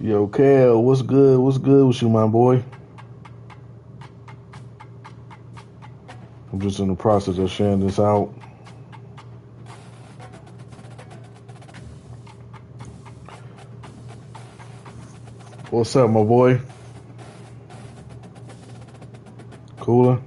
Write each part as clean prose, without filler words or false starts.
Yo, Kel, what's good? What's good with you, my boy? I'm just in the process of sharing this out. What's up, my boy? Cooler?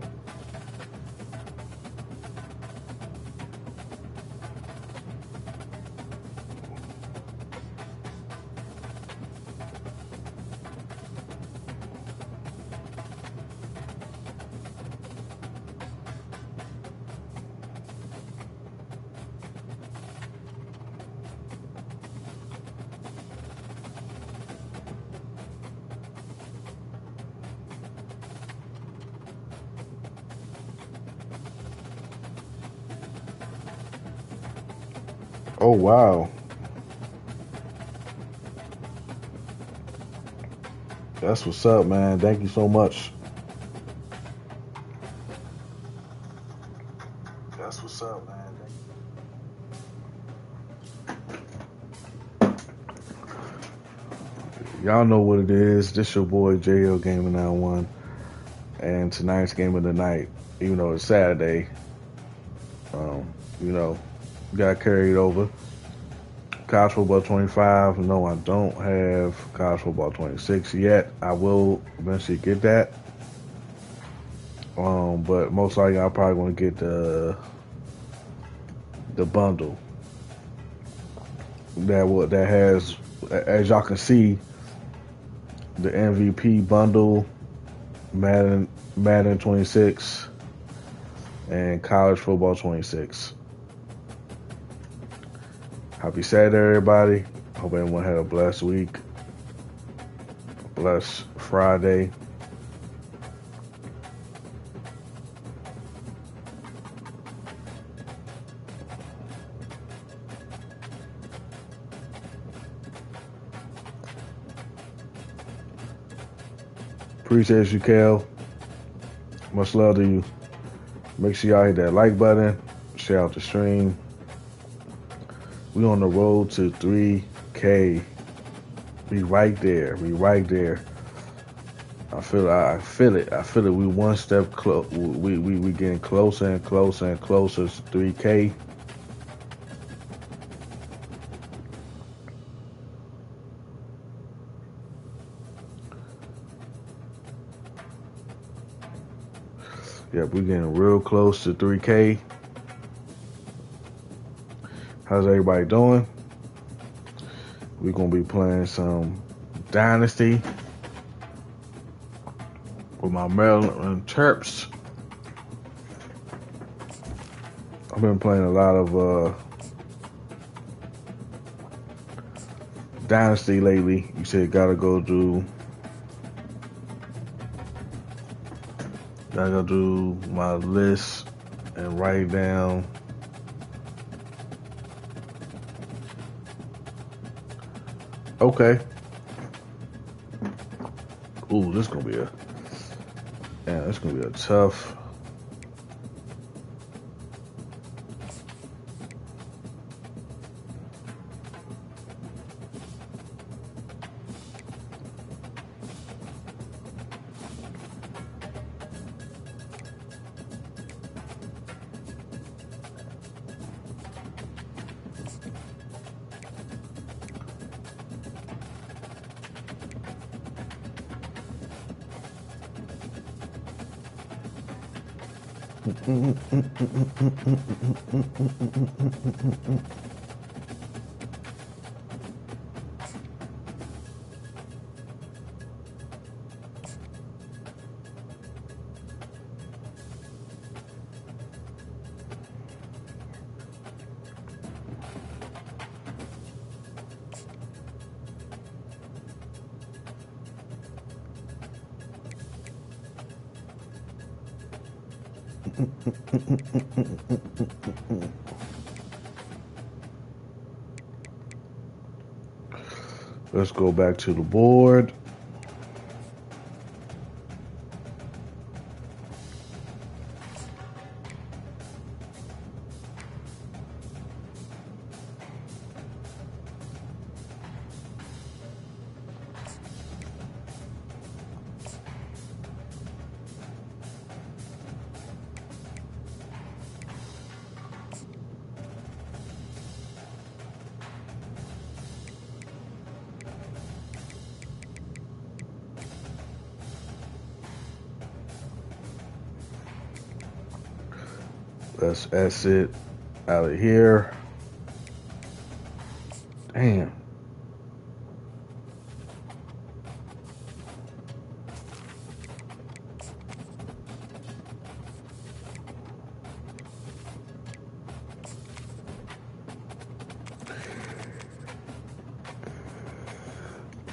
Oh, wow. That's what's up, man. Thank you so much. That's what's up, man. Y'all know what it is. This your boy JL Gaming 91, and tonight's game of the night, even though it's Saturday, um, you know, got carried over. College football 25. No, I don't have college football 26 yet. I will eventually get that. But most likely I'm probably going to get the bundle that has, as y'all can see, the MVP bundle, Madden 26, and college football 26. Happy Saturday, everybody. Hope everyone had a blessed week, blessed Friday. Appreciate you, Kel. Much love to you. Make sure y'all hit that like button. Share out the stream. We on the road to 3K. We right there. We right there. I feel it. I feel it. We one step close. We getting closer and closer and closer to 3K. Yep, we getting real close to 3K. How's everybody doing? We're gonna be playing some Dynasty with my Maryland Terps. I've been playing a lot of Dynasty lately. You said gotta go do my list and write down. Okay. Ooh, this gonna be a tough. Let's go back to the board. Let's exit out of here. Damn.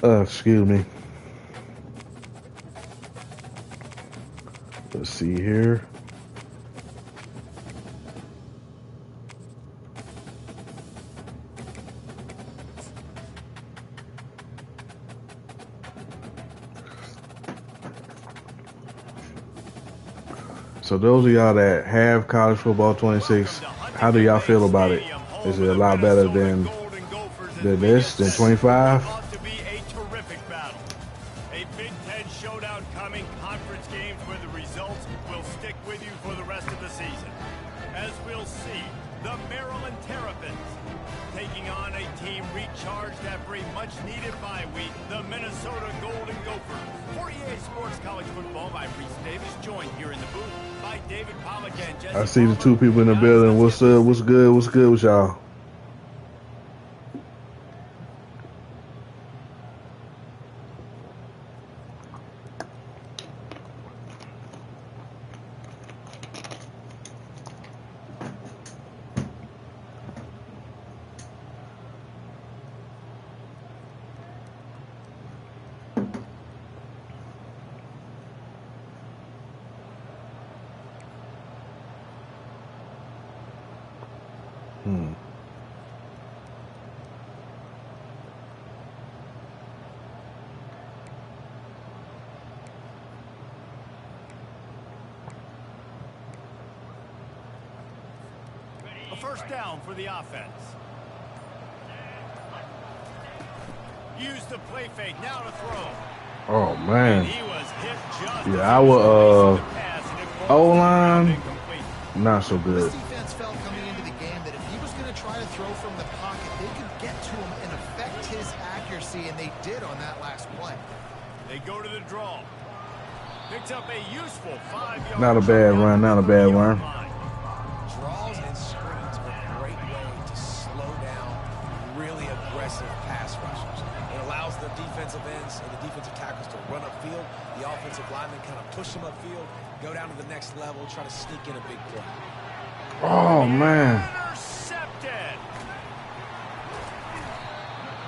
Excuse me. Let's see here. So those of y'all that have college football 26, how do y'all feel about it? Is it a lot better than this, than 25? A Big Ten showdown coming, conference games where the results will stick with you for the rest of the season. As we'll see, the Maryland Terrapins taking on a team recharged after a much-needed bye week, the Minnesota Golden Gophers. For EA Sports College Football, I'm Reese Davis, joined here in the booth by David Pollack and Jesse. I see the two people in the building. What's up? What's good? What's good with y'all? A first down for the offense. Use the play fake, now to throw. Oh man. He was hit just yeah, our O-line, not so good. This defense felt coming into the game that if he was going to try to throw from the pocket, they could get to him and affect his accuracy, and they did on that last play. They go to the draw. Picks up a useful 5-yard. Not a bad run, not a bad run. Draws and screens are a great way to slow down really aggressive pass rushers. It allows the defensive ends and the defensive tackles to run upfield. The offensive linemen kind of push them upfield, go down to the next level, try to sneak in a big play. Oh man. Intercepted.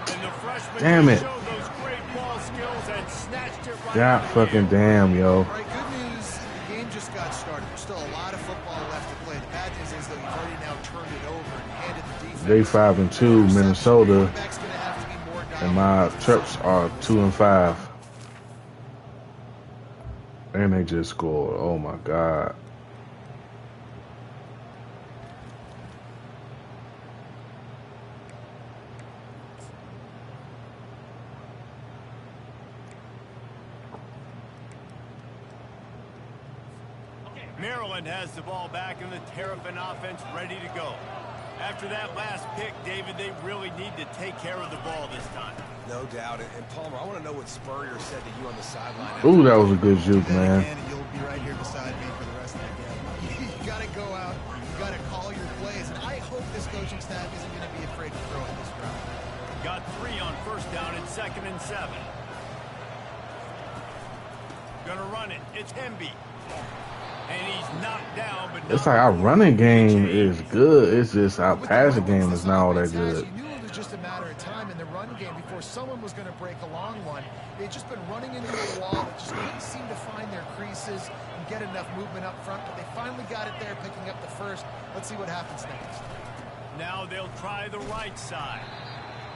And the freshman Damn it. showed those great ball skills and snatched it right God out of the fucking damn, yo. All right, good news, the game just got started. There's still a lot of football left to play. The bad news is that you've already now turned it over and handed the defense. They 5-2, Minnesota, Quarterback's gonna have to be more and my Terps are 2-5. And they just scored. Oh my God. Maryland has the ball back and the Terrapin offense ready to go. After that last pick, David, they really need to take care of the ball this time. No doubt. And Palmer, I want to know what Spurrier said to you on the sideline. Ooh, that was a good juke, man. And you'll be right here beside me for the rest of the game. You got to go out. You got to call your plays. And I hope this coaching staff isn't going to be afraid to throw it this round. Got 3 on first down and 2nd and 7. Gonna run it. It's Hemby. And he's knocked down, but It's like our running game is good. It's just our passing game is not all that good. You knew it was just a matter of time in the run game before someone was going to break a long one. They'd just been running into a wall that just couldn't seem to find their creases and get enough movement up front, but they finally got it there, picking up the first. Let's see what happens next. now they'll try the right side.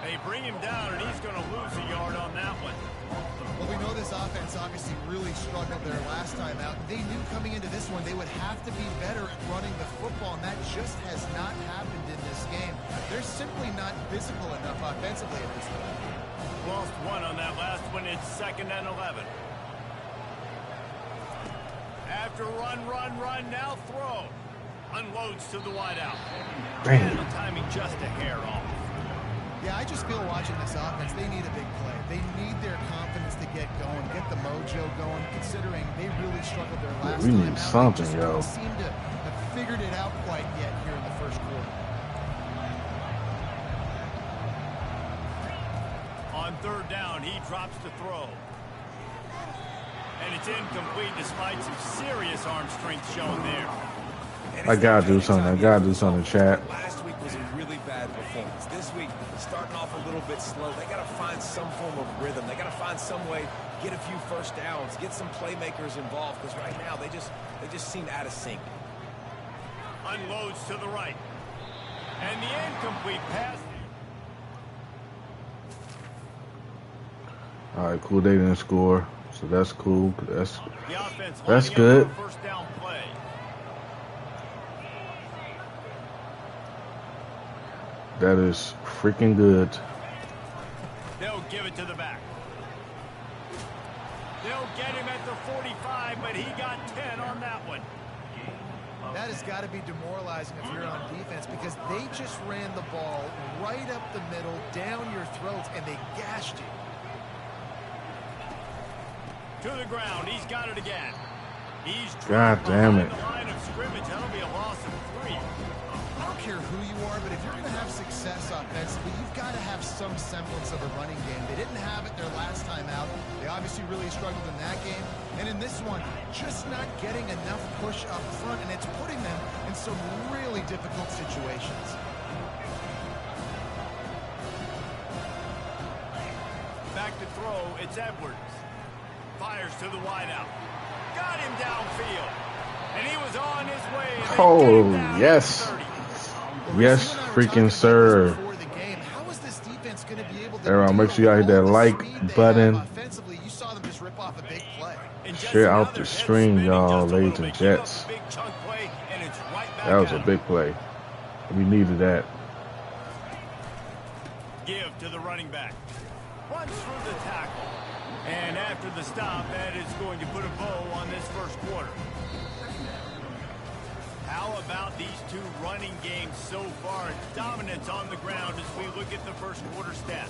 They bring him down, and he's going to lose a yard on that one. Well, we know this offense obviously really struggled there last time out. They knew coming into this one they would have to be better at running the football, and that just has not happened in this game. They're simply not physical enough offensively at this point. Lost one on that last one. It's 2nd and 11. After run, now throw. Unloads to the wideout. And the timing just a hair off. Yeah, I just feel watching this offense, they need a big play. They need their confidence to get going, get the mojo going, considering they really struggled their last we time need out. something, they just yo. don't seem to have figured it out quite yet here in the first quarter. On third down, he drops to throw. And it's incomplete despite some serious arm strength shown there. I gotta do something. I gotta do something, chat. Last week was a really bad performance. This week, starting off a little bit slow. They got to find some form of rhythm. They got to find some way, get a few first downs, get some playmakers involved. Because right now, they just seem out of sync. Unloads to the right. And the incomplete pass. All right, cool. They didn't score, so that's cool. That's That's good. First down play. That is freaking good. They'll give it to the back. They'll get him at the 45, but he got 10 on that one. That has got to be demoralizing if you're on defense because they just ran the ball right up the middle, down your throats, and they gashed you. To the ground. He's got it again. He's God damn it. the line of scrimmage. That'll be a loss of 3. I don't care who you are, but if you're going to have success offensively, you've got to have some semblance of a running game. They didn't have it their last time out. They obviously really struggled in that game. And in this one, just not getting enough push up front, and it's putting them in some really difficult situations. Back to throw. It's Edwards. Fires to the wideout. Got him downfield. And he was on his way. Oh, yes. Yes, freaking sir. Everyone, make sure y'all hit that like button. Share out the stream, y'all, ladies and gents. That was a big play. We needed that. Give to the running back. Runs through the tackle. And after the stop, that is going to put a bow on this first quarter. How about these two running games so far? Dominance on the ground as we look at the first quarter stats.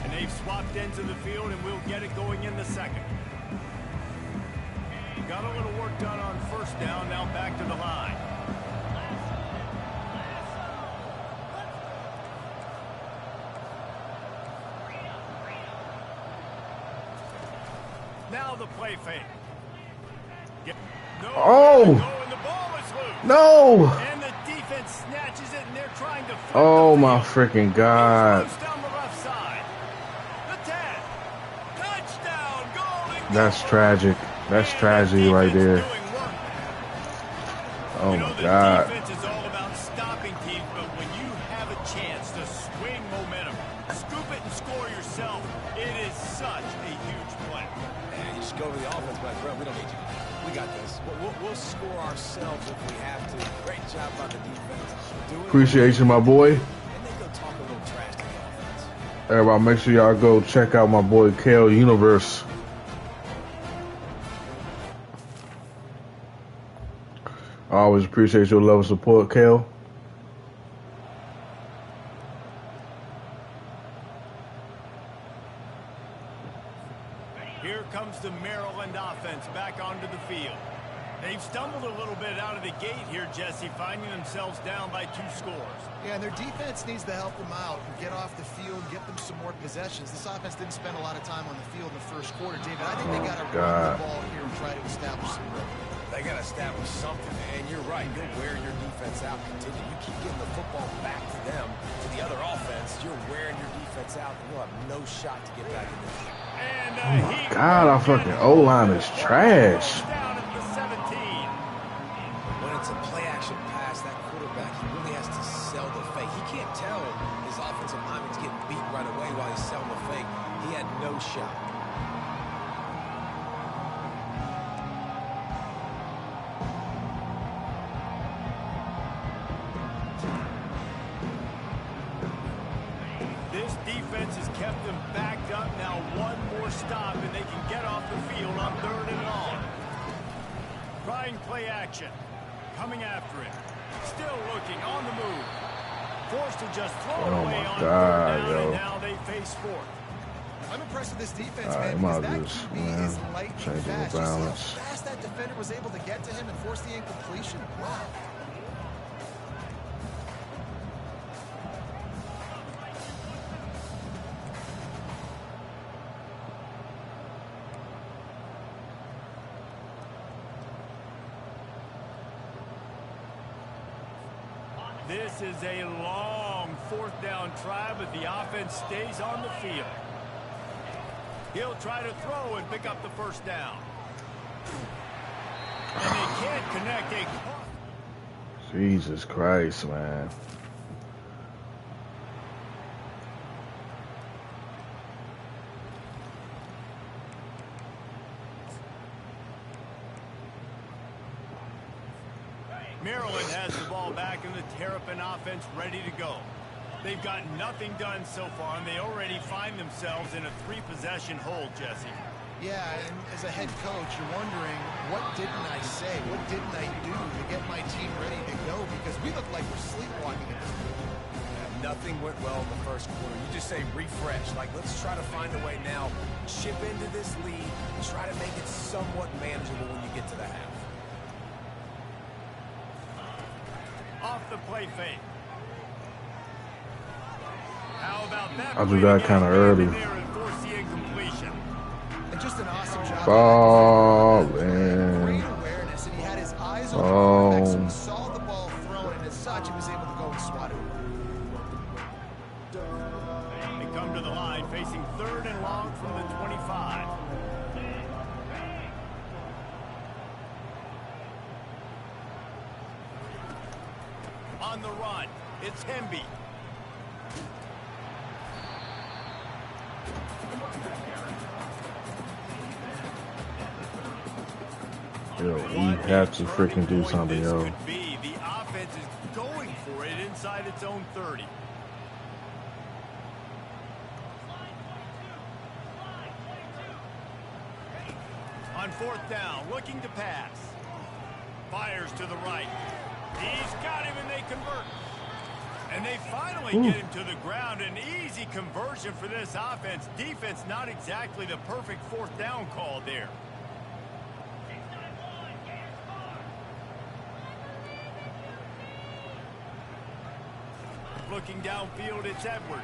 And they've swapped ends of the field, and we'll get it going in the second. Got a little work done on first down, now back to the line. Now the play fake. Oh! No! And the defense snatches it, and they're trying to flip Oh the my field. freaking God. Down the left side. The 10. Touchdown, goal and That's goal. tragic. That's And tragedy the right defense there. doing work. Oh You know, my the God. defense is all about stopping teams, but when you have a chance to swing momentum, scoop it and score yourself, it is such a huge play. And you just go to the offense, but Brett, we don't need you. We got this. We'll score ourselves if we have to. Great job by the defense. Appreciate you, my boy. And then go talk a little trash to the offense. Everybody, make sure y'all go check out my boy Kale Universe. I always appreciate your love and support, Kale. Here comes the Maryland offense back onto the field. They've stumbled a little bit out of the gate here, Jesse, finding themselves down by 2 scores. Yeah, and their defense needs to help them out and get off the field, get them some more possessions. This offense didn't spend a lot of time on the field in the first quarter, David. I think they got to run the ball here and try to establish some rhythm. They got to establish something, and you're right. You'll wear your defense out. Continue. You keep getting the football back to them, to the other offense. You're wearing your defense out, and you'll have no shot to get back in this game. And, Oh my God, our fucking O-line is trash. Down at the 17. When it's a play-action pass, that quarterback, he really has to sell the fake. He can't tell his offensive lineman's getting beat right away while he's selling the fake. He had no shot. This defense has kept them backed up. Now one more stop, and they can get off the field on 3rd and long. Trying play action. Coming after it. Still looking on the move. Forced to just throw it away on 3rd down, and now they face 4th. I'm impressed with this defense, Alright, man, might because that just, QB is lightning change the fast. You see how balance. fast that defender was able to get to him and force the incompletion? Wow. This is a long fourth down try, but the offense stays on the field. He'll try to throw and pick up the first down. And they can't connect a... Jesus Christ, man. Maryland has the ball back and the Terrapin offense ready to go. They've got nothing done so far, and they already find themselves in a three-possession hold, Jesse. Yeah, and as a head coach, you're wondering, what didn't I say? What didn't I do to get my team ready to go? Because we look like we're sleepwalking at this point. Yeah, nothing went well in the first quarter. You just say refresh. Like, let's try to find a way now. Chip into this lead. Try to make it somewhat manageable when you get to the half. Off the play fake. How about that? I'll do that kind of early. And just an awesome job. Ball, Great man. awareness, and he had his eyes on the quarterback, so he saw the ball thrown, and as such, he was able to go and swat it. They come to the line, facing third and long from the 25. On the run, it's Hemby. Yo, we have to freaking do something, yo. The offense is going for it inside its own 30. On fourth down, looking to pass. Fires to the right. He's got him and they convert. And they finally get him to the ground. An easy conversion for this offense. Defense not exactly the perfect fourth down call there. Looking downfield, it's Edwards.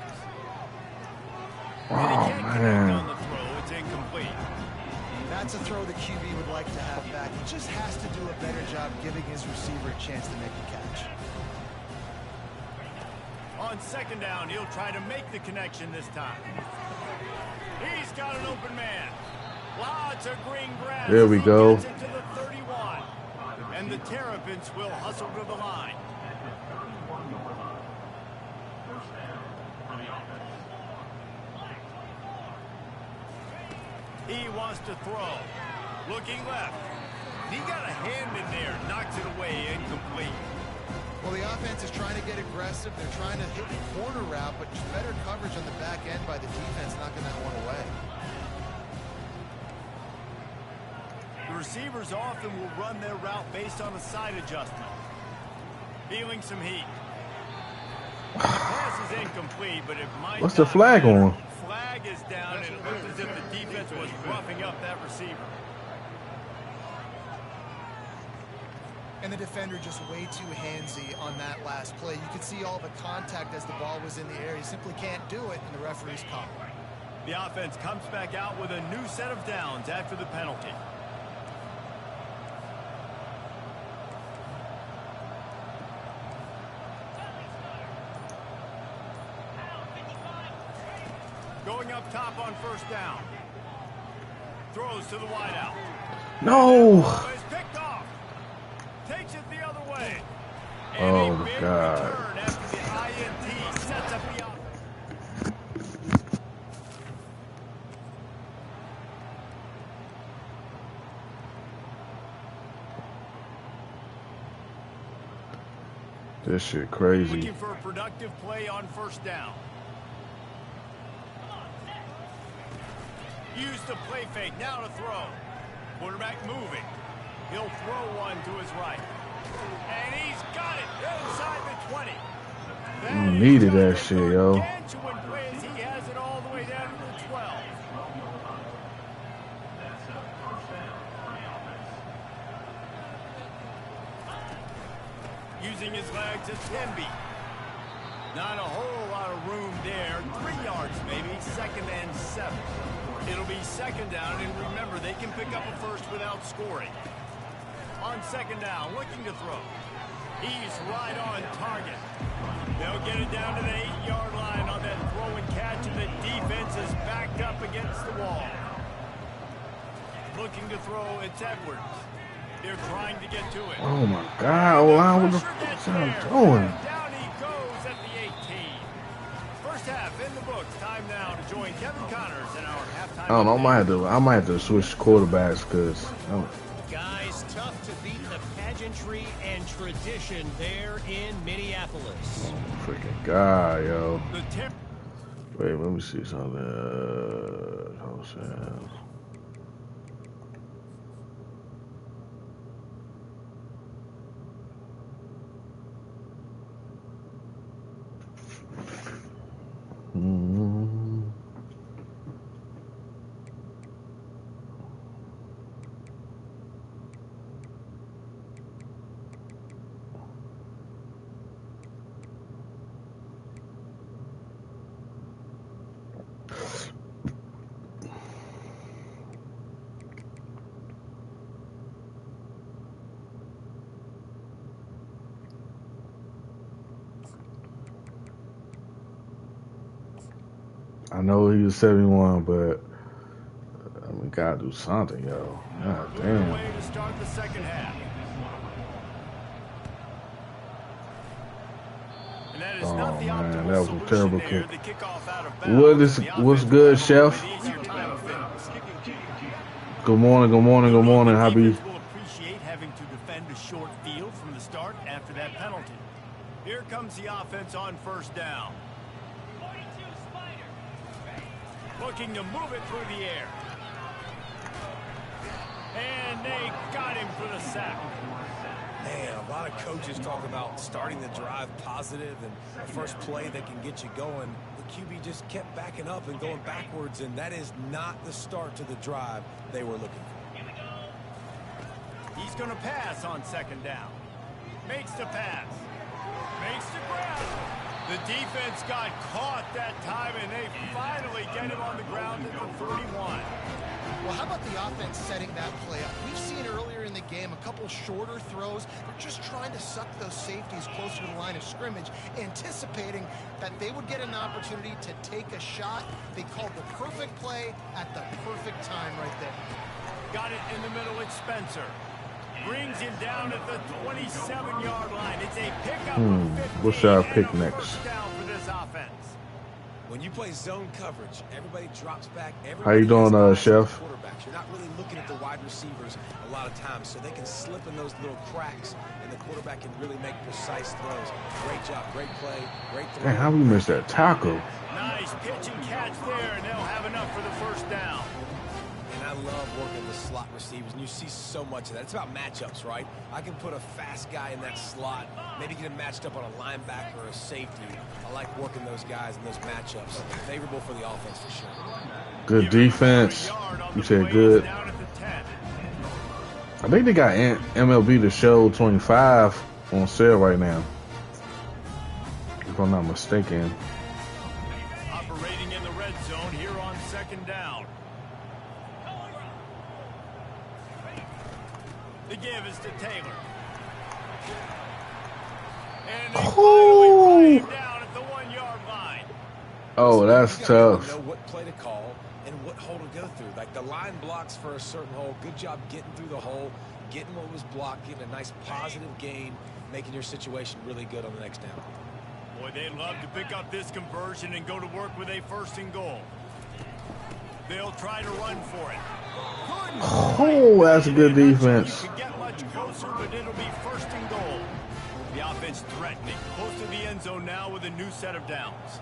And he can't connect on the throw. It's incomplete. That's a throw the QB would like to have back. He just has to do a better job giving his receiver a chance to make a catch. On second down, he'll try to make the connection this time. He's got an open man. Lots of green grass. There we go. Gets it to the 31. And the Terrapins will hustle to the line. He wants to throw. Looking left. He got a hand in there. Knocks it away. Incomplete. Well, the offense is trying to get aggressive. They're trying to hit the corner route, but just better coverage on the back end by the defense, knocking that one away. The receivers often will run their route based on a side adjustment. Feeling some heat. The pass is incomplete, but it might. What's the flag on? Flag is down, and it looks as if the defense was roughing up that receiver. And the defender just way too handsy on that last play. You could see all the contact as the ball was in the air. He simply can't do it, and the referee's call. The offense comes back out with a new set of downs after the penalty. Going up top on first down. Throws to the wideout. No. It's picked off. Takes it the other way. Oh, And a big God. return after the INT sets up the offense. This shit crazy. Looking for a productive play on first down. Use the play fake, now to throw. Quarterback moving. He'll throw one to his right. And he's got it inside the 20. You needed that shit, yo. Gargantuan play as he has it all the way down to the 12. using his legs at 10B. Not a whole lot of room there. 3 yards maybe, 2nd and 7. It'll be 2nd down, and remember, they can pick up a first without scoring. On 2nd down, looking to throw. He's right on target. They'll get it down to the 8-yard line on that throw and catch, and the defense is backed up against the wall. Looking to throw, it's Edwards. They're trying to get to it. Oh my God, line, what the fuck am I doing? Down he goes at the 18. First half in the books. Time now to join Kevin Connors in our halftime. I don't know. I might have to switch quarterbacks because. Guys, tough to beat the pageantry and tradition there in Minneapolis. Freaking guy, yo. The tip. Wait, let me see something. I know he was 71, but I mean, gotta do something, yo. God damn. Way to start the 2nd half. And that is not the optimal that was a terrible there. kick. The kickoff out of bounds. What's good, Chef? Good morning, good morning, good morning. Happy. Will appreciate having to defend a short field from the start after that penalty. Here comes the offense on 1st down. Looking to move it through the air. And they got him for the sack. Man, a lot of coaches talk about starting the drive positive and the first play that can get you going. The QB just kept backing up and going backwards, and that is not the start to the drive they were looking for. He's going to pass on 2nd down. Makes the pass. Makes the grab. The defense got caught that time, and they finally get him on the ground at the 31. Well, how about the offense setting that play up? We've seen earlier in the game a couple shorter throws. They're just trying to suck those safeties closer to the line of scrimmage, anticipating that they would get an opportunity to take a shot. They called the perfect play at the perfect time right there. Got it in the middle, it's Spencer. Brings him down at the 27-yard line. It's a pickup of 15. What should I pick next? Down for this offense. When you play zone coverage, everybody drops back. How you doing, Chef? Quarterbacks. You're not really looking at the wide receivers a lot of times, so they can slip in those little cracks, and the quarterback can really make precise throws. Great job, great play, great throw. Man, how we missed that tackle? Nice pitch and catch there, and they'll have enough for the 1st down. And I love working the slot receivers, and you see so much of that. It's about matchups, right? I can put a fast guy in that slot, maybe get him matched up on a linebacker or a safety. I like working those guys in those matchups. Favorable for the offense for sure. Good defense. You said good. I think they got MLB The Show 25 on sale right now, if I'm not mistaken. Operating in the red zone here on 2nd down. The give is to Taylor. And they finally run him down at the 1-yard line. Oh, that's tough. Know what play to call and what hole to go through. Like the line blocks for a certain hole. Good job getting through the hole, getting what was blocked, getting a nice positive gain, making your situation really good on the next down. Boy, they'd love to pick up this conversion and go to work with a 1st and goal. They'll try to run for it. Oh, that's a good defense. You could get much closer, but it'll be 1st and goal. The offense threatening, close to the end zone now with a new set of downs.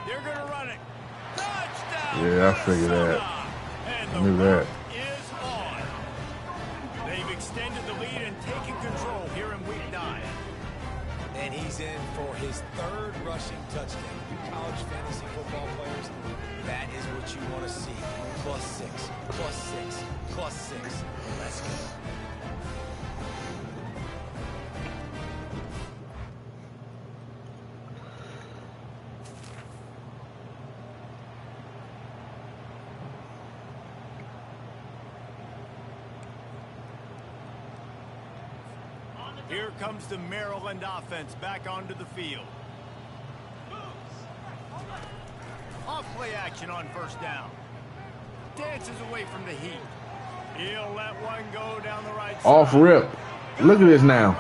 They're going to run it. Touchdown! Yeah, I figured that. And I knew that. is on. They've extended the lead and taken control here in week 9. And he's in for his 3rd rushing touchdown. You college fantasy football players, that is what you want to see. +6, +6, +6. Let's go. Here comes the Maryland offense back onto the field. Off play action on first down. Dances away from the heat. He'll let one go down the right side. Off rip. Look at this now.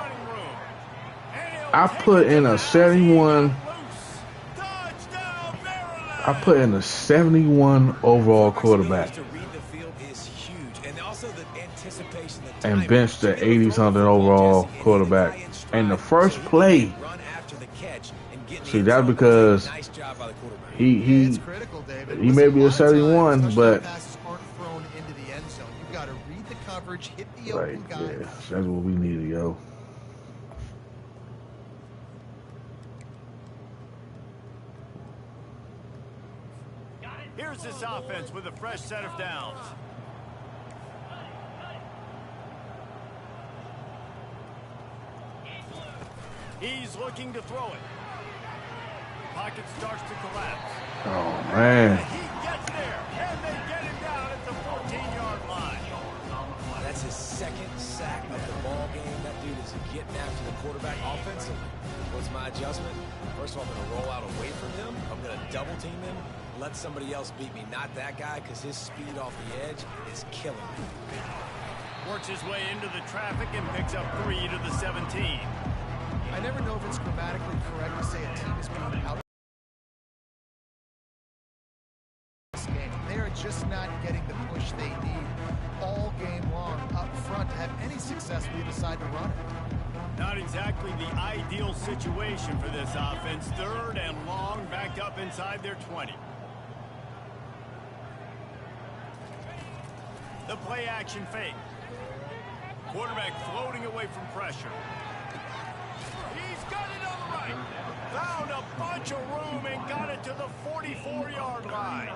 I put in a 71. I put in a 71 overall quarterback. And benched the 80-something overall quarterback. And the first play. See, that's because he may be a 71, but like, yeah, that's what we needed, yo. Here's this offense with a fresh set of downs. He's looking to throw it. Pocket starts to collapse. Oh, man. He gets there, and they get him down at the 14-yard line. That's his second sack of the ball game. That dude is getting after the quarterback offensively. What's my adjustment? First of all, I'm going to roll out away from him. I'm going to double team him. Let somebody else beat me, not that guy, because his speed off the edge is killing me. Works his way into the traffic and picks up 3 to the 17. I never know if it's grammatically correct to say a team is being out. They are just not getting the push they need all game long up front to have any success when you decide to run it. Not exactly the ideal situation for this offense. 3rd and long, backed up inside their 20. The play action fake. Quarterback floating away from pressure. He's got it on the right. Found a bunch of room and got it to the 44-yard line.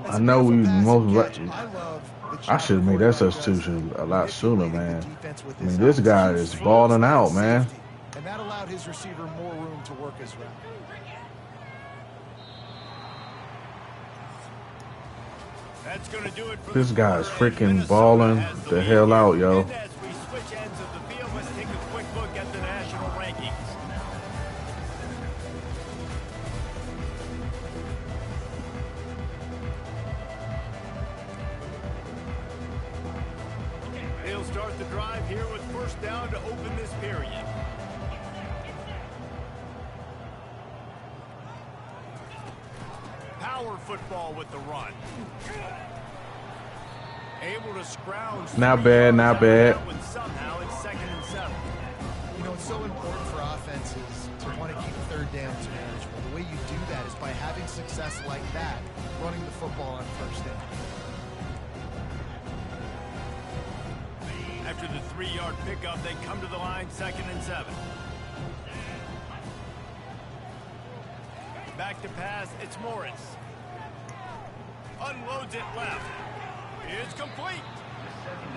I know we most. I should have made that substitution a lot sooner, man. I mean, this guy is balling out, man. And that allowed his receiver more room to work his route. That's going to do it for this guy's freaking balling the hell out, yo. And as we switch ends of the field, let's take a quick look at the national rankings. He'll start the drive here with first down to open this period. Power football with the run. Able to scrounge. Not bad, not bad. Somehow it's 2nd and 7. You know, it's so important for offenses to want to keep 3rd downs manageable. The way you do that is by having success like that, running the football on first down. After the 3-yard pickup, they come to the line 2nd and 7. Back to pass, it's Morris. Unloads it left. It's complete.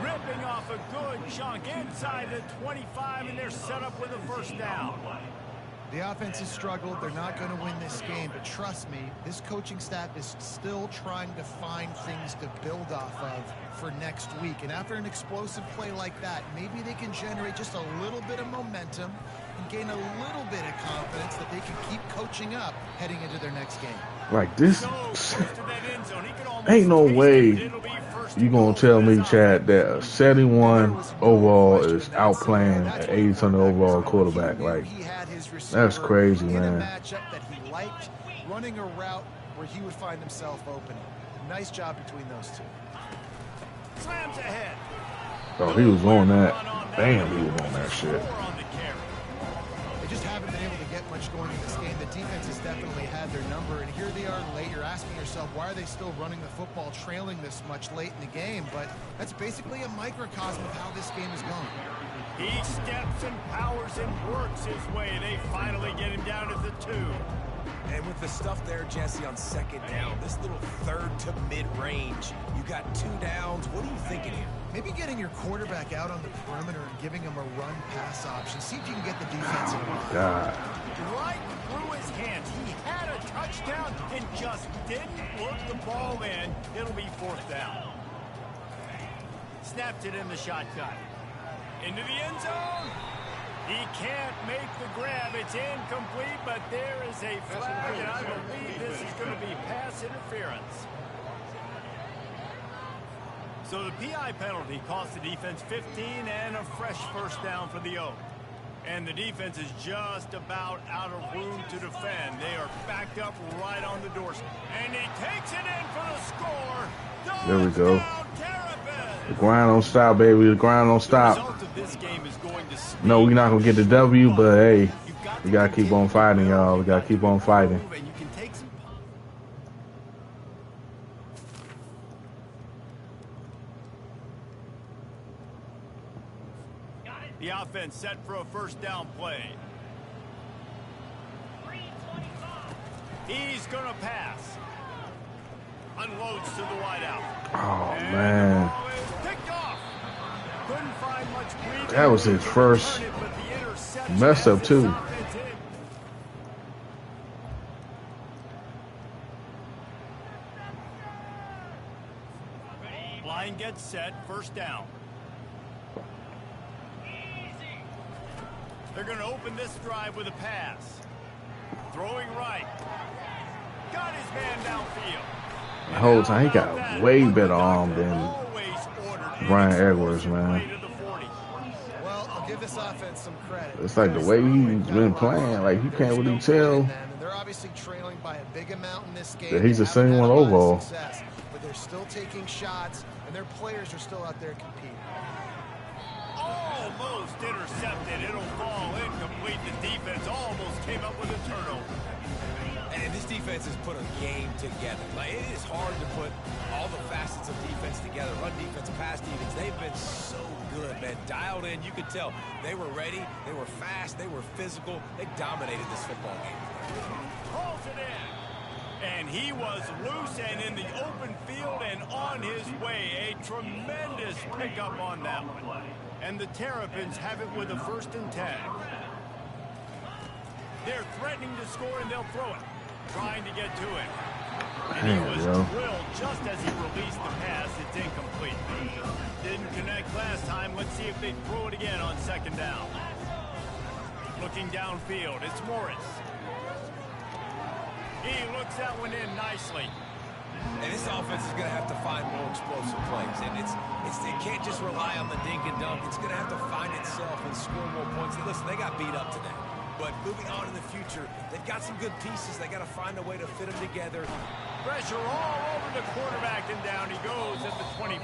Ripping off a good chunk inside the 25, and they're set up with a first down. The offense has struggled. They're not going to win this game, but trust me, this coaching staff is still trying to find things to build off of for next week. And after an explosive play like that, maybe they can generate just a little bit of momentum and gain a little bit of confidence that they can keep coaching up heading into their next game. Like this, ain't no way you gonna tell me, Chad, that a 71 overall is outplaying an 80-something overall quarterback. Like, that's crazy, man. Matchup that he liked, running a route where he would find himself open. Nice job between those two. Slams ahead. Oh, he was on that. Damn, he was on that shit. They just haven't been able to get much going in this game. The defense has definitely had their number, and here they are late. You're asking yourself, why are they still running the football, trailing this much late in the game? But that's basically a microcosm of how this game is going. He steps and powers and works his way. They finally get him down at the 2. And with the stuff there, Jesse, on 2nd down, this little 3rd to mid-range, you got 2 downs. What are you thinking here? Maybe getting your quarterback out on the perimeter and giving him a run-pass option. See if you can get the defense involved. God. Right through his hands. He had a touchdown and just didn't look the ball in. It'll be 4th down. Snapped it in the shotgun. Into the end zone. He can't make the grab. It's incomplete, but there is a flag, and I believe this is going to be pass interference. So the PI penalty cost the defense 15 and a fresh first down for the Oak. And the defense is just about out of room to defend. They are backed up right on the doorstep. And he takes it in for the score. There we go. Touchdown, Terrapins. The grind don't stop, baby. The grind don't The stop. result of this game is going to speak. No, we're not going to get the W, but hey, we got to keep on fighting, y'all. We got to keep on fighting. And you can take some. The offense set for a first down play. He's going to pass. Unloads to the wideout. Oh, And man. the ball is picked off. Couldn't find much breathing That was his room to first return it, but the interception mess up, has too. this offense in. Line gets set, first down. They're going to open this drive with a pass. Throwing right. Got his man downfield. The whole time, he got way better arm than Brian Edwards, man. Well, I'll give this offense some credit. It's like the way he's been playing, like you can't really tell They're obviously trailing by a big amount in this game. that he's the They haven't same had one a lot of overall. success, but they're still taking shots, and their players are still out there competing. Almost intercepted. It'll fall incomplete. The defense almost came up with a turnover. And this defense has put a game together. Like, it is hard to put all the facets of defense together. Run defense, pass defense. They've been so good, man. Dialed in. You could tell they were ready. They were fast. They were physical. They dominated this football game. Calls it in. And he was loose and in the open field and on his way. A tremendous pickup on that one. And the Terrapins have it with a 1st and 10. They're threatening to score, and they'll throw it. Trying to get to it. And he was drilled just as he released the pass. It's incomplete. Didn't connect last time. Let's see if they throw it again on 2nd down. Looking downfield, it's Morris. He looks that one in nicely. And this offense is going to have to find more explosive plays. And it can't just rely on the dink and dunk. It's going to have to find itself and score more points. Listen, they got beat up today. But moving on in the future, they've got some good pieces. They got to find a way to fit them together. Pressure all over the quarterback, and down he goes at the 24.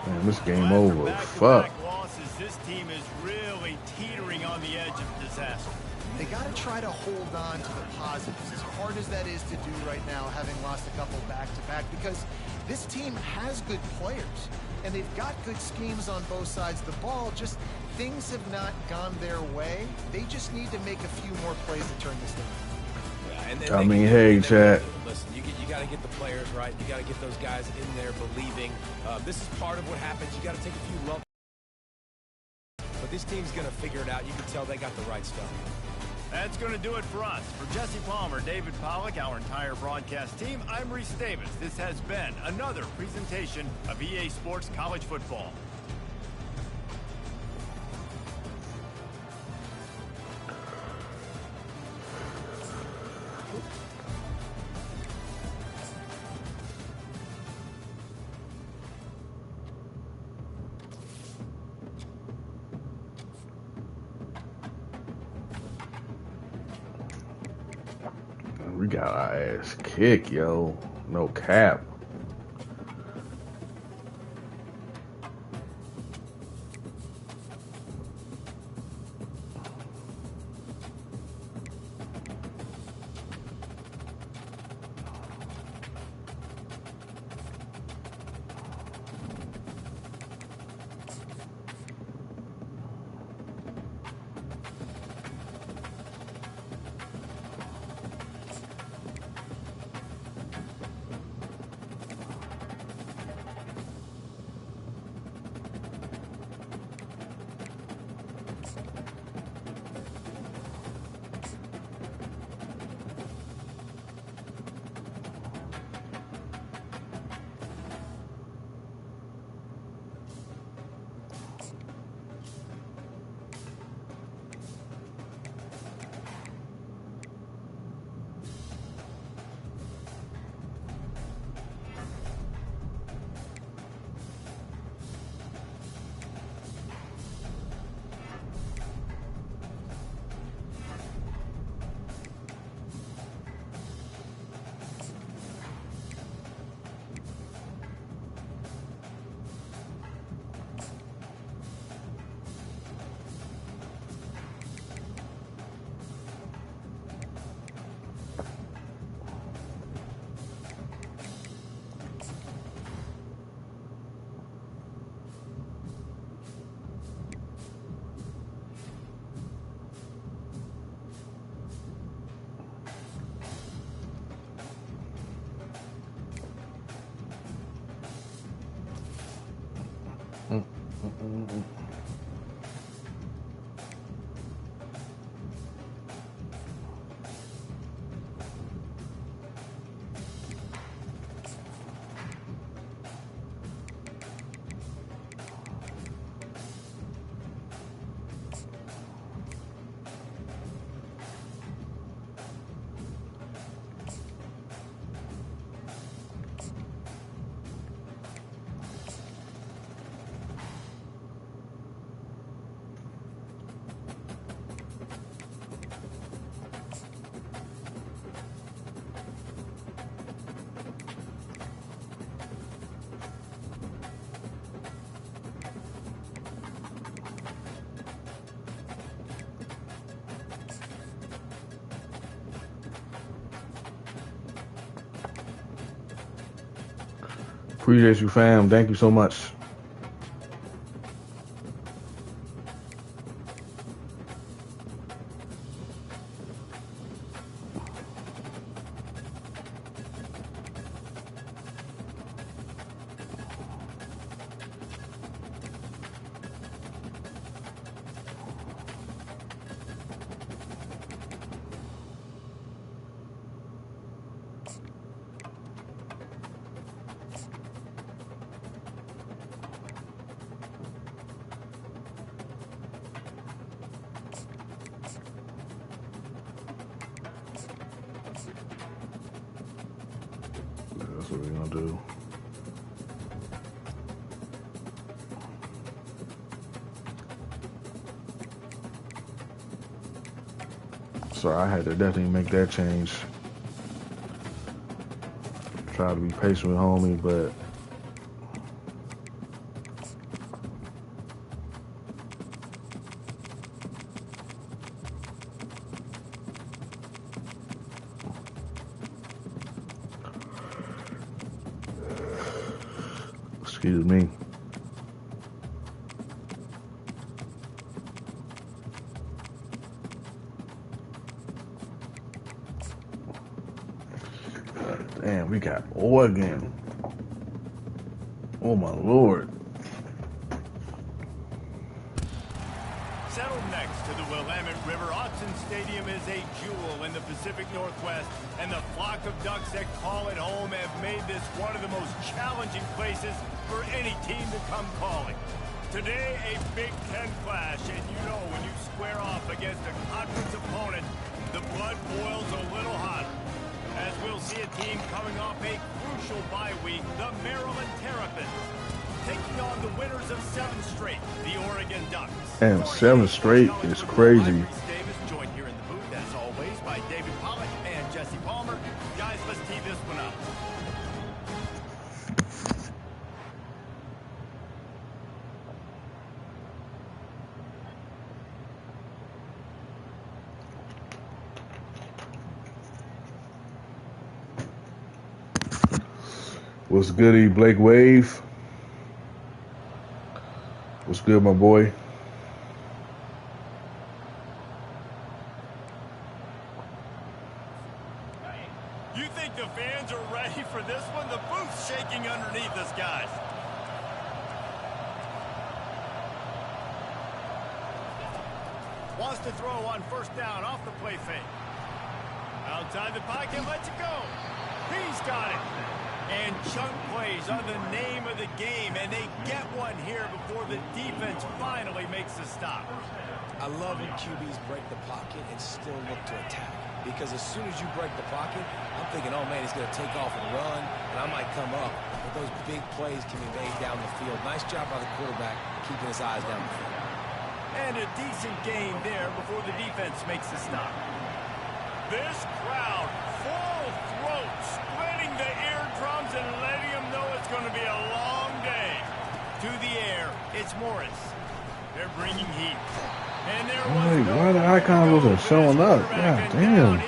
Man, this game over. Fuck. Losses, this team is really teetering on the edge of disaster. They got to try to hold on to the positives, as hard as that is to do right now, having lost a couple back-to-back, because this team has good players, and they've got good schemes on both sides of the ball. Just things have not gone their way. They just need to make a few more plays to turn this thing around. Yeah, I mean, hey, Chad. Listen, you got to get the players right. You got to get those guys in there believing. This is part of what happens. You got to take a few lumps. But this team's going to figure it out. You can tell they got the right stuff. That's going to do it for us. For Jesse Palmer, David Pollack, our entire broadcast team, I'm Reese Davis. This has been another presentation of EA Sports College Football. We got our ass kicked, yo. No cap. Appreciate you, fam. Thank you so much. That's what we're gonna do. So I had to definitely make that change. Try to be patient with homie, but excuse me. Damn, we got Oregon. Oh my Lord. Settled next to the Willamette River, Autzen Stadium is a jewel in the Pacific Northwest, and the flock of ducks that call it home have made this one of the most challenging places for any team to come calling. Today, a Big Ten clash, and you know when you square off against a conference opponent, the blood boils a little hotter. As we'll see a team coming off a crucial bye week, the Maryland Terrapins, taking on the winners of 7 straight, the Oregon Ducks. And 7 straight is crazy. Davis, joined here in the booth, as always, by David Pollock and Jesse Palmer. Guys, let's tee this one up. What's goody, Blake Wave? What's good, my boy? You think the fans are ready for this one? The booth's shaking underneath us, guys. Wants to throw on first down off the play fake. Outside the pocket, lets it go. He's got it. And chunk plays are the name of the game, and they get one here before the defense finally makes the stop. I love when QBs break the pocket and still look to attack. Because as soon as you break the pocket, I'm thinking, oh man, he's going to take off and run, and I might come up. But those big plays can be made down the field. Nice job by the quarterback keeping his eyes down the field. And a decent gain there before the defense makes the stop. This crowd, full throat, splitting the eardrums and letting them know it's going to be a long day. To the air, it's Morris. They're bringing heat. And there why the icon wasn't showing up? God damn.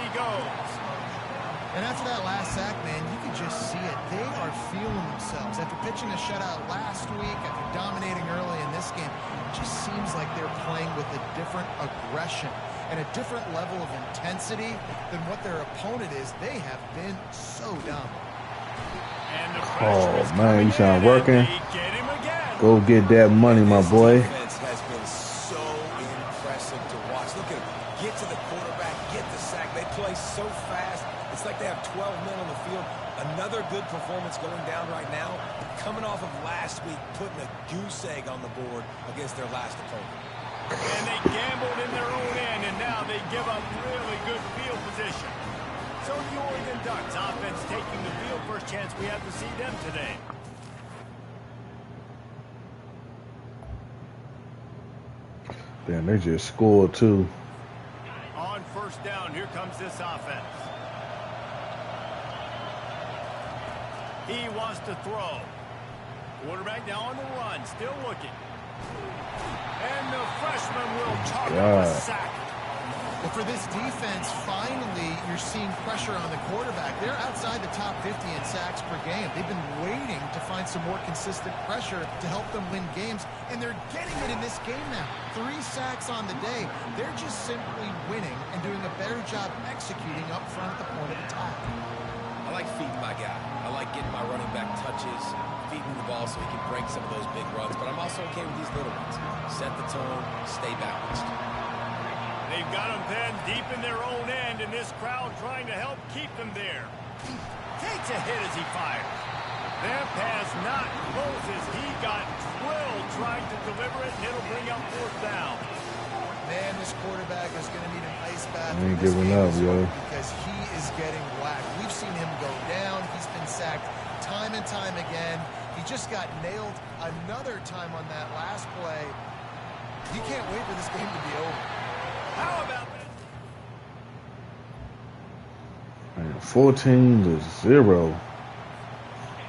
And after that last sack, man, you can just see it. They are feeling themselves. After pitching a shutout last week, after dominating early in this game, it just seems like they're playing with a different aggression and a different level of intensity than what their opponent is. They have been so dominant. Oh man, you sound working. Get him again. Go get that money, my This boy. defense has been so impressive to watch. Look at them. Get to the quarterback, get the sack. They play so fast. It's like they have 12 men on the field. Another good performance going down right now. Coming off of last week, putting a goose egg on the board against their last opponent. And they gambled in their own end, and now they give up really good field position. So the Oregon Ducks offense taking the field. First chance we have to see them today. Damn, they just scored too. On first down, here comes this offense. He wants to throw. Quarterback now on the run, still looking. And the freshman will chalk up a sack. Well, for this defense, finally, you're seeing pressure on the quarterback. They're outside the top 50 in sacks per game. They've been waiting to find some more consistent pressure to help them win games, and they're getting it in this game now. 3 sacks on the day. They're just simply winning and doing a better job executing up front at the point of attack. I like feeding my guy. I like getting my running back touches, feeding the ball so he can break some of those big runs, but I'm also okay with these little ones. Set the tone, stay balanced. They've got them then deep in their own end, and this crowd trying to help keep them there. Takes a hit as he fires. That pass not close as he got drilled trying to deliver it, and it'll bring up fourth down. Man, this quarterback is going to need an ice bath. I ain't giving up, yo. Because he is getting whacked. We've seen him go down. He's been sacked time and time again. He just got nailed another time on that last play. You can't wait for this game to be over. How about that? 14-0.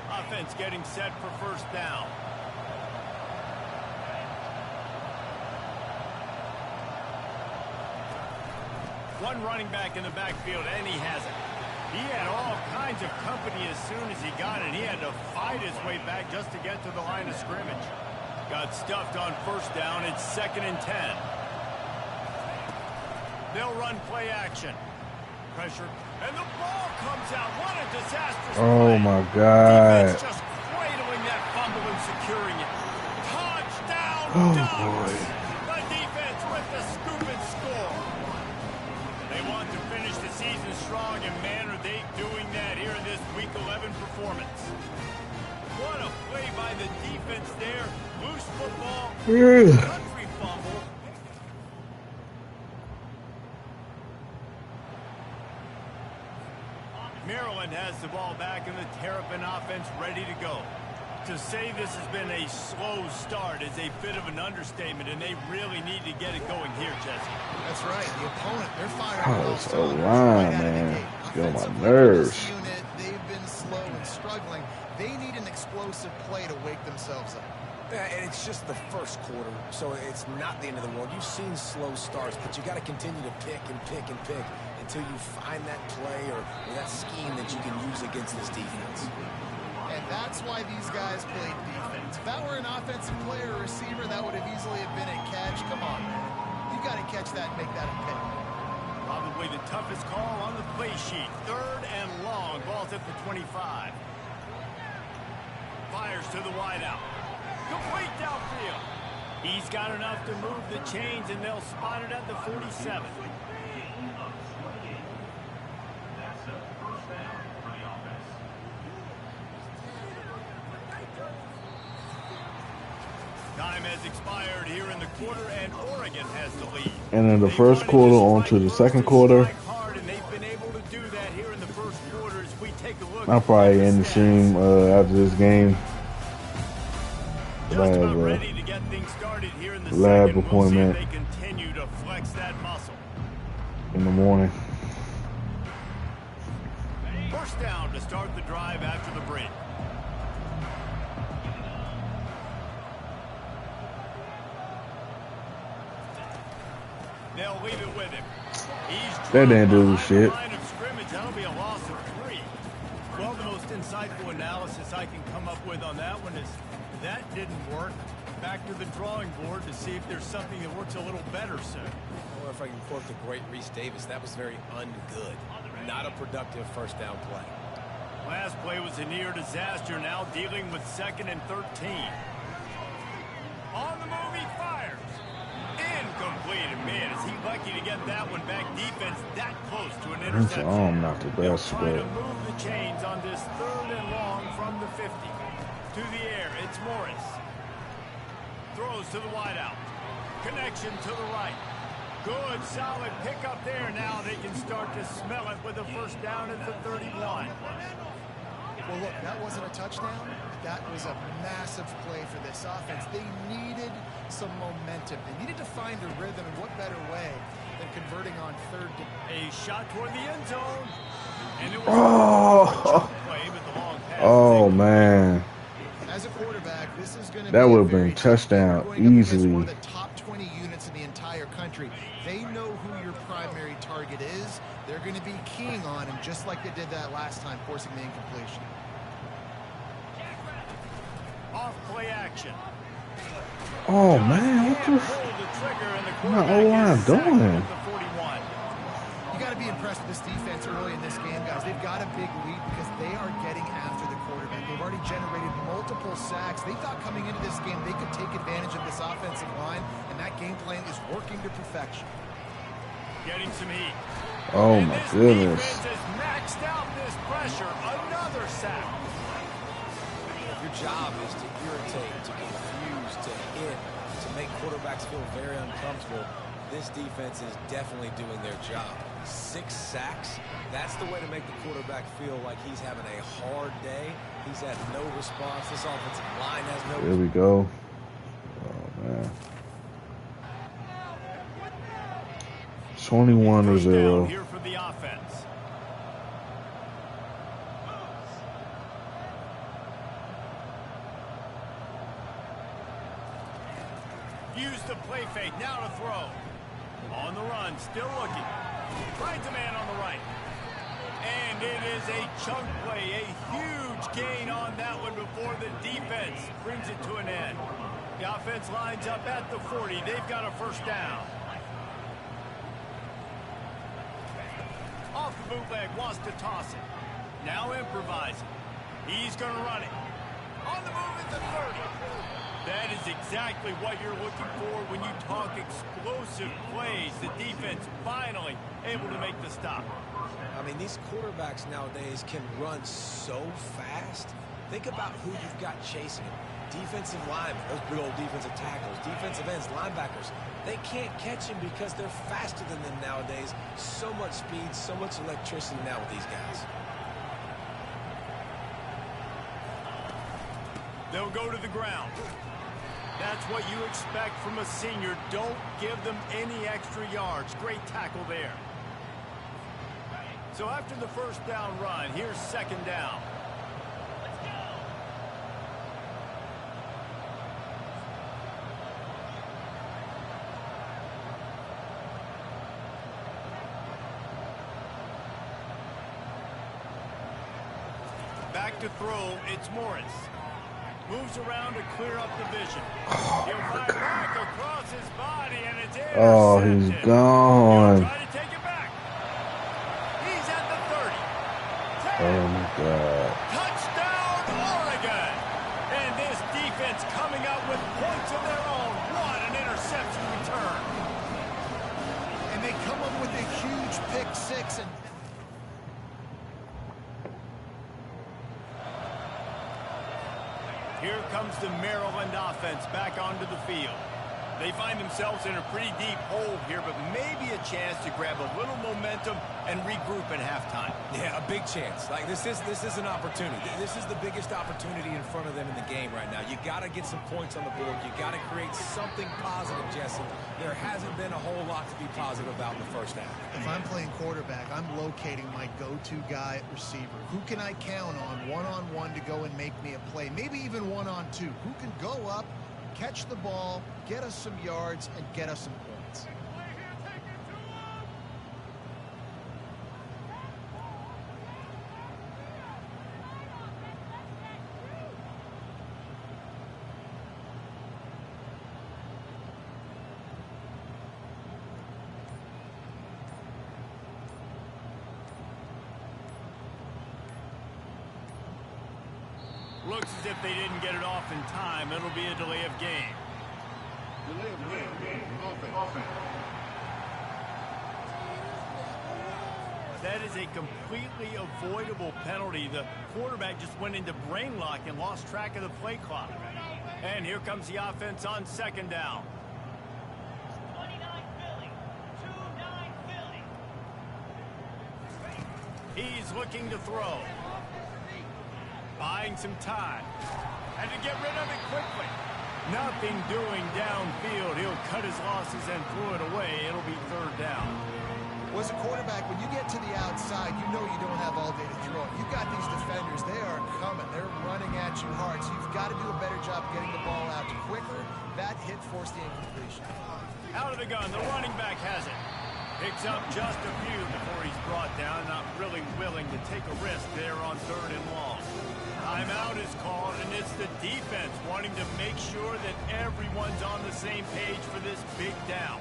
Offense getting set for first down. One running back in the backfield, and he has it. He had all kinds of company as soon as he got it. He had to fight his way back just to get to the line of scrimmage. Got stuffed on first down. It's 2nd and 10. They'll run play action. Pressure, and the ball comes out. What a disastrous play. Oh, my God. Defense just cradling that fumble and securing it. Touchdown, Oh, Ducks. boy. The defense with the scoop and score. They want to finish the season strong, and man, are they doing that here in this Week 11 performance. What a play by the defense there. Loose football, country fumble. Maryland has the ball back, and the Terrapin offense ready to go. To say this has been a slow start is a bit of an understatement, and they really need to get it going here, Jesse. That's right. The opponent, they're firing Oh, on all it's a cylinders line, right out of the man. gate. It's getting on my Offensively, nerves. this unit, they've been slow and struggling. They need an explosive play to wake themselves up. Yeah, and it's just the first quarter, so it's not the end of the world. You've seen slow starts, but you got to continue to pick and pick and pick until you find that play or that scheme that you can use against this defense. And that's why these guys played defense. If that were an offensive player or receiver, that would have easily have been a catch. Come on, man. You got to catch that and make that a pick. Probably the toughest call on the play sheet. 3rd and long. Ball's at the 25. Fires to the wideout. Complete downfield. He's got enough to move the chains, and they'll spot it at the 47. Time has expired here in the quarter, and Oregon has the lead. And in the first quarter on to the second quarter, I'll probably end the stream after this game. I have a lab appointment in the morning. First down to start the drive after the break. They'll leave it with him. That didn't do shit. That'll be a loss of 3. Well, the most insightful analysis I can come up with on that one is that didn't work. Back to the drawing board to see if there's something that works a little better soon. Or if I can quote the great Reese Davis, that was very ungood. Not a productive first down play. Last play was a near disaster, now dealing with 2nd and 13. On the move, he fires. Incomplete. And man, is he lucky to get that one back. Defense that close to an His interception. arm not the They'll best, try to but move the chains on this 3rd and long from the 50. To the air, it's Morris. Throws to the wideout. Connection to the right. Good, solid pickup there. Now they can start to smell it with a first down at the 31. Well, look, that wasn't a touchdown. That was a massive play for this offense. They needed some momentum. They needed to find a rhythm, and what better way than converting on 3rd down. A shot toward the end zone. And it was oh, a play, but the long pass oh man, As a quarterback, this is going to that be would have been touchdown easily. one of the top 20 units in the entire country. They know who your primary target is. They're going to be keying on him, just like they did that last time, forcing the incompletion. Off play action. Oh man, what the? What O-line doing? You got to be impressed with this defense early in this game, guys. They've got a big lead because they are getting after the quarterback. They've already generated multiple sacks. They thought coming into this game they could take advantage of this offensive line, and that game plan is working to perfection. Getting some heat. Oh And my this goodness. defense has maxed out this pressure. Another sack. Your job is to irritate, to confuse, to hit, to make quarterbacks feel very uncomfortable. This defense is definitely doing their job. 6 sacks, that's the way to make the quarterback feel like he's having a hard day. He's had no response. This offensive line has no Here we go. Oh man. 21-0. Here for the offense. Use the play fake. Now to throw. On the run, still looking. Finds a man on the right. And it is a chunk play. A huge gain on that one before the defense brings it to an end. The offense lines up at the 40. They've got a first down. Off the bootleg, wants to toss it. Now improvising. He's going to run it. On the move at the 30. That is exactly what you're looking for when you talk explosive plays. The defense finally able to make the stop. I mean, these quarterbacks nowadays can run so fast. Think about who you've got chasing them. Defensive linemen, those big old defensive tackles, defensive ends, linebackers. They can't catch him because they're faster than them nowadays. So much speed, so much electricity now with these guys. They'll go to the ground. That's what you expect from a senior. Don't give them any extra yards. Great tackle there. So after the first down run, here's second down. Back to throw, it's Morris. Moves around to clear up the vision. He'll fire back across his body, and it's intercepted. Oh, he's gone. He'll try to take it back. He's at the 30. Oh my God. Touchdown, Oregon. And this defense coming up with points of their own. What an interception return. And they come up with a huge pick six. And here comes the Maryland offense back onto the field. They find themselves in a pretty deep hole here, but maybe a chance to grab a little momentum and regroup at halftime. Yeah, a big chance. Like this is an opportunity. This is the biggest opportunity in front of them in the game right now. You got to get some points on the board. You got to create something positive, Jesse. There hasn't been a whole lot to be positive about in the first half. if I'm playing quarterback, I'm locating my go-to guy at receiver. Who can I count on one-on-one to go and make me a play? Maybe even one-on-two. Who can go up, catch the ball, get us some yards, and get us some points? Looks as if they didn't get it off in time. It'll be a delay of game. That is a completely avoidable penalty. The quarterback just went into brain lock and lost track of the play clock. And here comes the offense on second down. 29 Philly. 2-9 Philly. He's looking to throw. Buying some time. And to get rid of it quickly. Nothing doing downfield. He'll cut his losses and throw it away. It'll be third down. Well, as a quarterback, when you get to the outside, you know you don't have all day to throw it. You've got these defenders. They are coming. They're running at you hard. So you've got to do a better job getting the ball out quicker. That hit forced the incompletion. Out of the gun. The running back has it. Picks up just a few before he's brought down. Not really willing to take a risk there on third and long. Timeout is called, and it's the defense wanting to make sure that everyone's on the same page for this big down.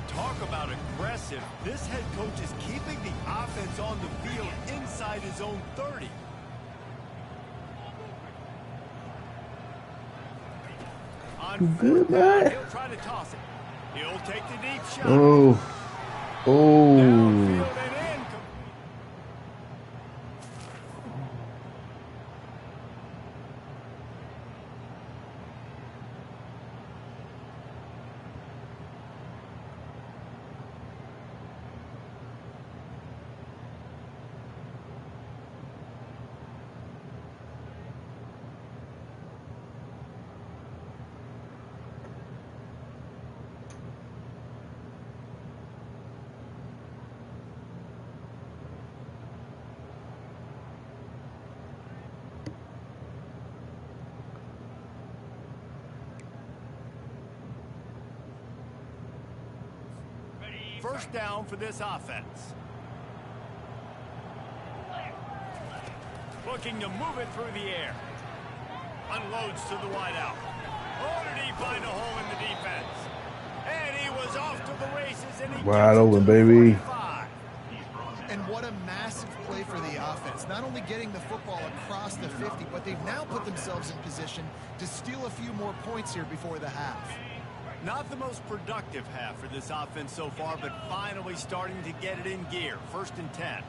Talk about aggressive. This head coach is keeping the offense on the field inside his own 30. On Good, man. he'll try to toss it. He'll take the deep shot. Oh. Downfield and in. First down for this offense. Looking to move it through the air. Unloads to the wideout. Oh, did he find a hole in the defense? And he was off to the races, and he Wide gets it open, to the baby. 45. And what a massive play for the offense. Not only getting the football across the 50, but they've now put themselves in position to steal a few more points here before the half. Not the most productive half for this offense so far, but finally starting to get it in gear. 1st and 10.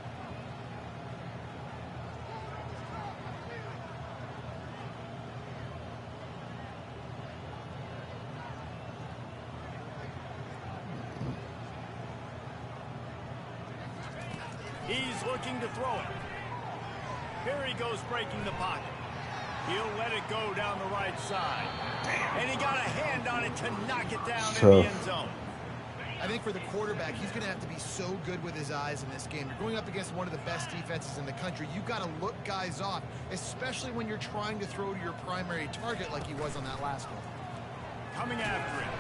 He's looking to throw it. Here he goes breaking the pocket. He'll let it go down the right side. And he got a hand on it to knock it down in the end zone. I think for the quarterback, he's going to have to be so good with his eyes in this game. You're going up against one of the best defenses in the country. You've got to look guys off, especially when you're trying to throw to your primary target like he was on that last one. Coming after him.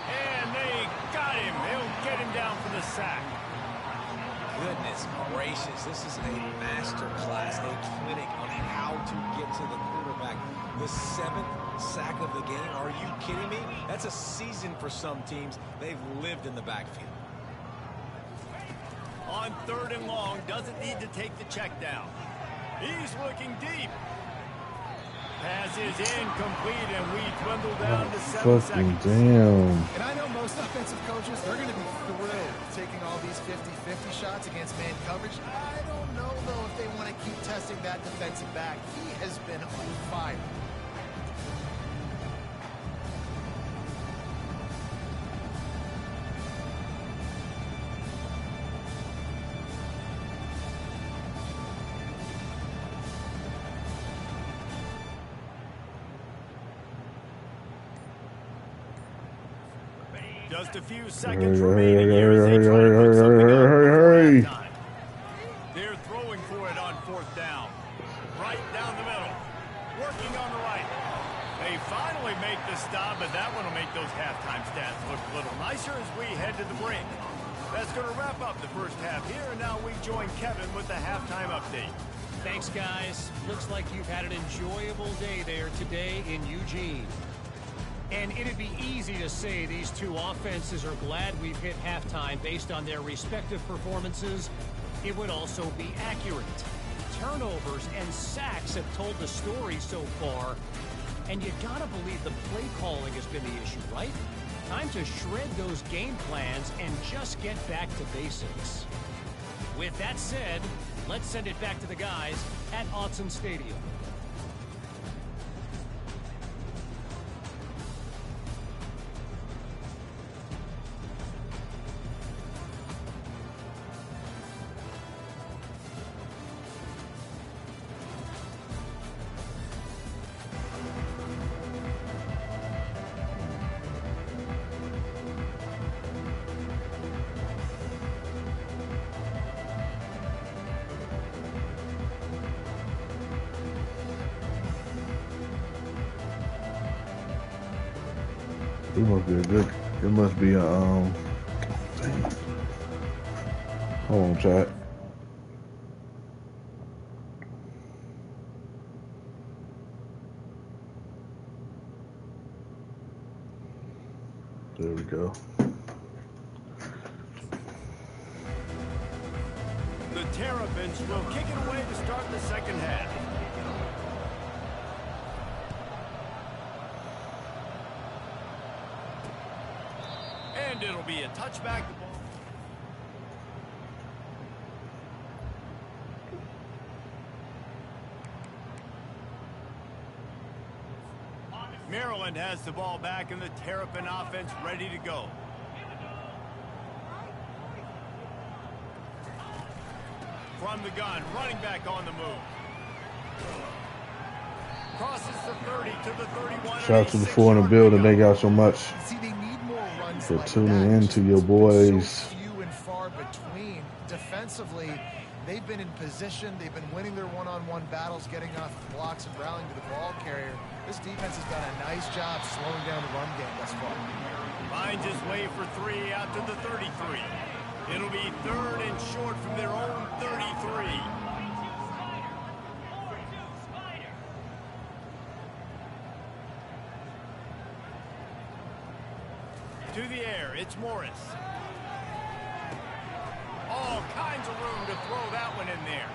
And they got him. They'll get him down for the sack. Goodness gracious, this is a master class, a clinic on how to get to the quarterback. The 7th sack of the game. Are you kidding me? That's a season for some teams. They've lived in the backfield. On 3rd and long, doesn't need to take the check down. He's looking deep. Pass is incomplete, and we dwindle down to 7 seconds. Damn. And I know most offensive coaches, they're going to be thrilled taking all these 50-50 shots against man coverage. I don't know, though, if they want to keep testing that defensive back. He has been on fire. Just a few seconds remaining here as they try to put something up before halftime. They're throwing for it on 4th down. Right down the middle. Working on the right. They finally make the stop, but that one will make those halftime stats look a little nicer as we head to the break. That's going to wrap up the first half here, and now we join Kevin with the halftime update. Thanks, guys. Looks like you've had an enjoyable day there today in Eugene. And it'd be easy to say these two offenses are glad we've hit halftime based on their respective performances. It would also be accurate. Turnovers and sacks have told the story so far. And you gotta believe the play calling has been the issue, right? Time to shred those game plans and just get back to basics. With that said, let's send it back to the guys at Autzen Stadium. It must be a good. It must be a Hold on, chat. There we go. The Terrapins will kick it away to start the second half. And it'll be a touchback. Maryland has the ball back and the Terrapin offense ready to go. From the gun, running back on the move. Crosses the 30 to the 31. Shout out to the four in the building. Thank y'all so much See, they need more runs for like tuning that. in to your It's been boys. so few and far between. Defensively, they've been in position. They've been winning their one-on-one battles, getting off the blocks and rallying to the ball carrier. This defense has done a nice job slowing down the run game thus far. Finds his way for 3 out to the 33. It'll be 3rd and short from their own 33. To the air, it's Morris. All kinds of room to throw that one in there.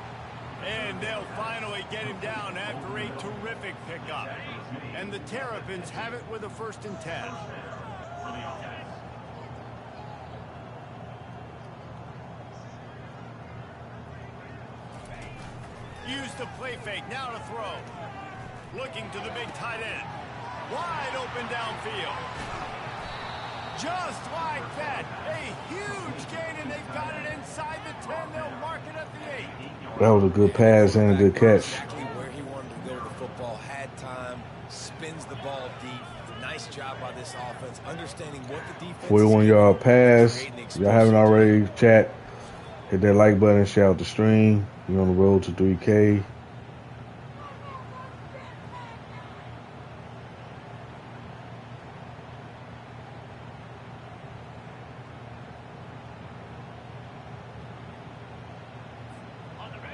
And they'll finally get him down after a terrific pickup. And the Terrapins have it with a 1st and 10. Use the play fake, now to throw. Looking to the big tight end. Wide open downfield. Just like that. A huge gain, and they've got it inside the 10. They'll mark it at the 8. That was a good pass and a good catch. Exactly where he wanted to go with the football. Had time. Spins the ball deep. Nice job by this offense. Understanding what the defense 41-yard pass. If y'all haven't already, chat, hit that like button, share out the stream. We're on the road to 3K.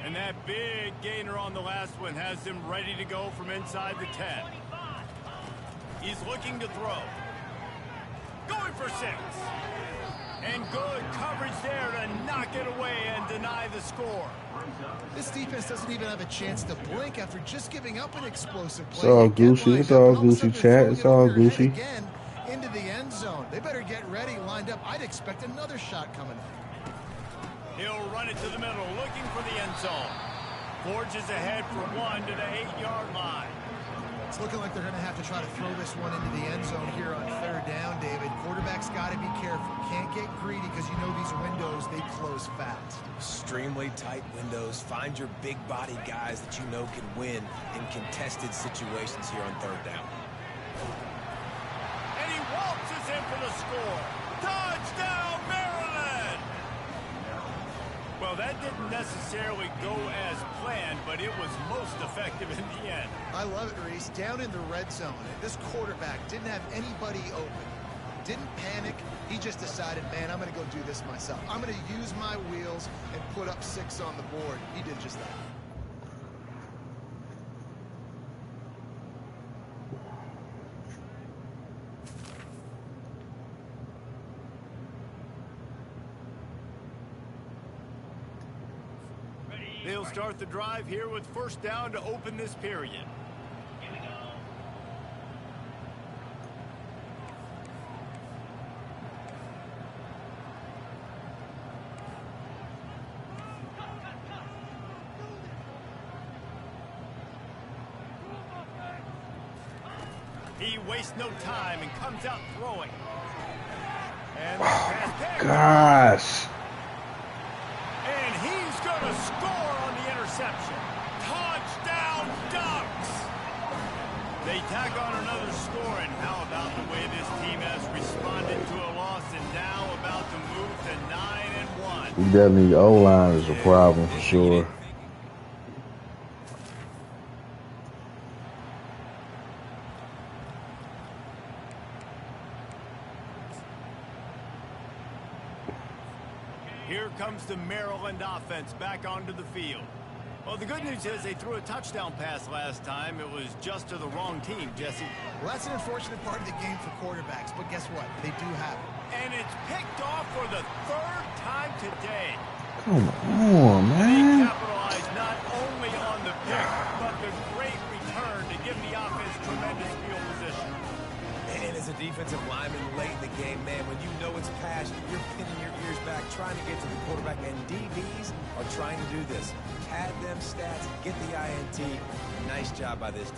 And that big gainer on the last one has him ready to go from inside the 10. He's looking to throw. Going for 6. And good coverage there to knock it away and deny the score. This defense doesn't even have a chance to blink after just giving up an explosive play. It's all They get Gucci. lined It's up, all and of a Gucci, sudden chat. they're It's throwing all it over your head Gucci. again into the end zone. They better get ready, lined up. I'd expect another shot coming up. He'll run it to the middle, looking for the end zone. Forges ahead for 1 to the 8-yard line. It's looking like they're going to have to try to throw this one into the end zone here on 3rd down, David. Quarterback's got to be careful. Can't get greedy because you know these windows, they close fast. Extremely tight windows. Find your big-bodied guys that you know can win in contested situations here on 3rd down. And he waltzes in for the score. Touchdown, Maryland! Well, that didn't necessarily go as planned, but it was most effective in the end. I love it, Reese. Down in the red zone, this quarterback didn't have anybody open. Didn't panic. He just decided, man, I'm going to go do this myself. I'm going to use my wheels and put up 6 on the board. He did just that. They'll start the drive here with 1st down to open this period. He wastes no time and comes out throwing. And Gosh. And he's going to score on the interception. Touchdown Ducks! They tack on another score, and how about the way this team has responded to a loss and now about to move to 9-1. We definitely, O-line is a problem for sure. Here comes the Maryland offense back onto the field. Well, the good news is they threw a touchdown pass last time. It was just to the wrong team, Jesse. Well, that's an unfortunate part of the game for quarterbacks, but guess what? They do have it. And it's picked off for the third time today. Come on, man. They capitalized not only on the pick, but the great return to give the offense tremendous field position. And as a defensive lineman late in the game, man, when you know it's passed, you're pinning your ears back, trying to get to the quarterback, and DBs are trying to do this. Pad them stats, get the INT. Nice job by this D.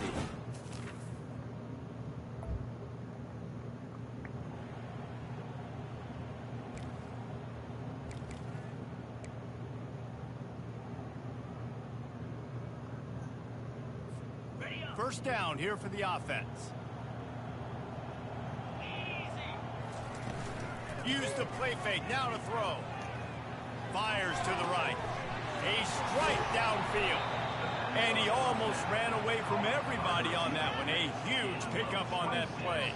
First down here for the offense. Use the play fake, now to throw. Fires to the right. A strike downfield. And he almost ran away from everybody on that one. A huge pickup on that play.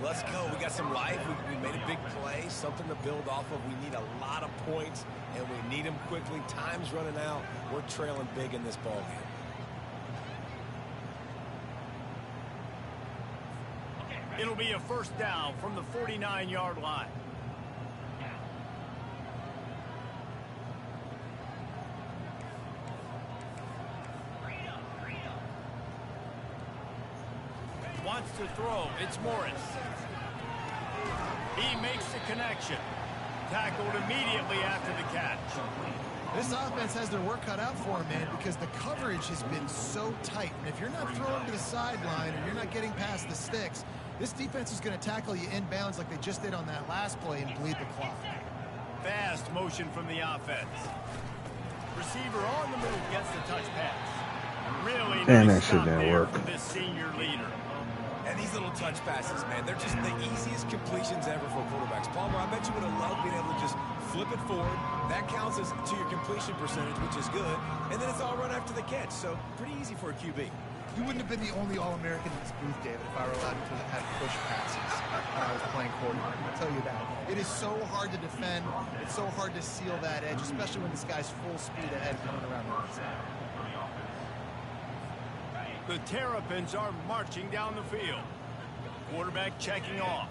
Let's go. We got some life. We made a big play, something to build off of. We need a lot of points, and we need them quickly. Time's running out. We're trailing big in this ballgame. It'll be a first down from the 49-yard line. Wants to throw. It's Morris. He makes the connection. Tackled immediately after the catch. This offense has their work cut out for them, man, because the coverage has been so tight. And if you're not throwing to the sideline or you're not getting past the sticks, this defense is going to tackle you inbounds like they just did on that last play and bleed the clock. Fast motion from the offense. Receiver on the move gets the touch pass. Really Man, nice that shit stop didn't there work. from this senior leader. And these little touch passes, man, they're just the easiest completions ever for quarterbacks. Palmer, I bet you would have loved being able to just flip it forward. That counts as to your completion percentage, which is good. And then it's all run after the catch, so pretty easy for a QB. You wouldn't have been the only All-American in this booth, David, if I were allowed to have push passes when I was playing quarterback. I'll tell you that. It is so hard to defend. It's so hard to seal that edge, especially when this guy's full speed ahead coming around the outside. The Terrapins are marching down the field. Quarterback checking off.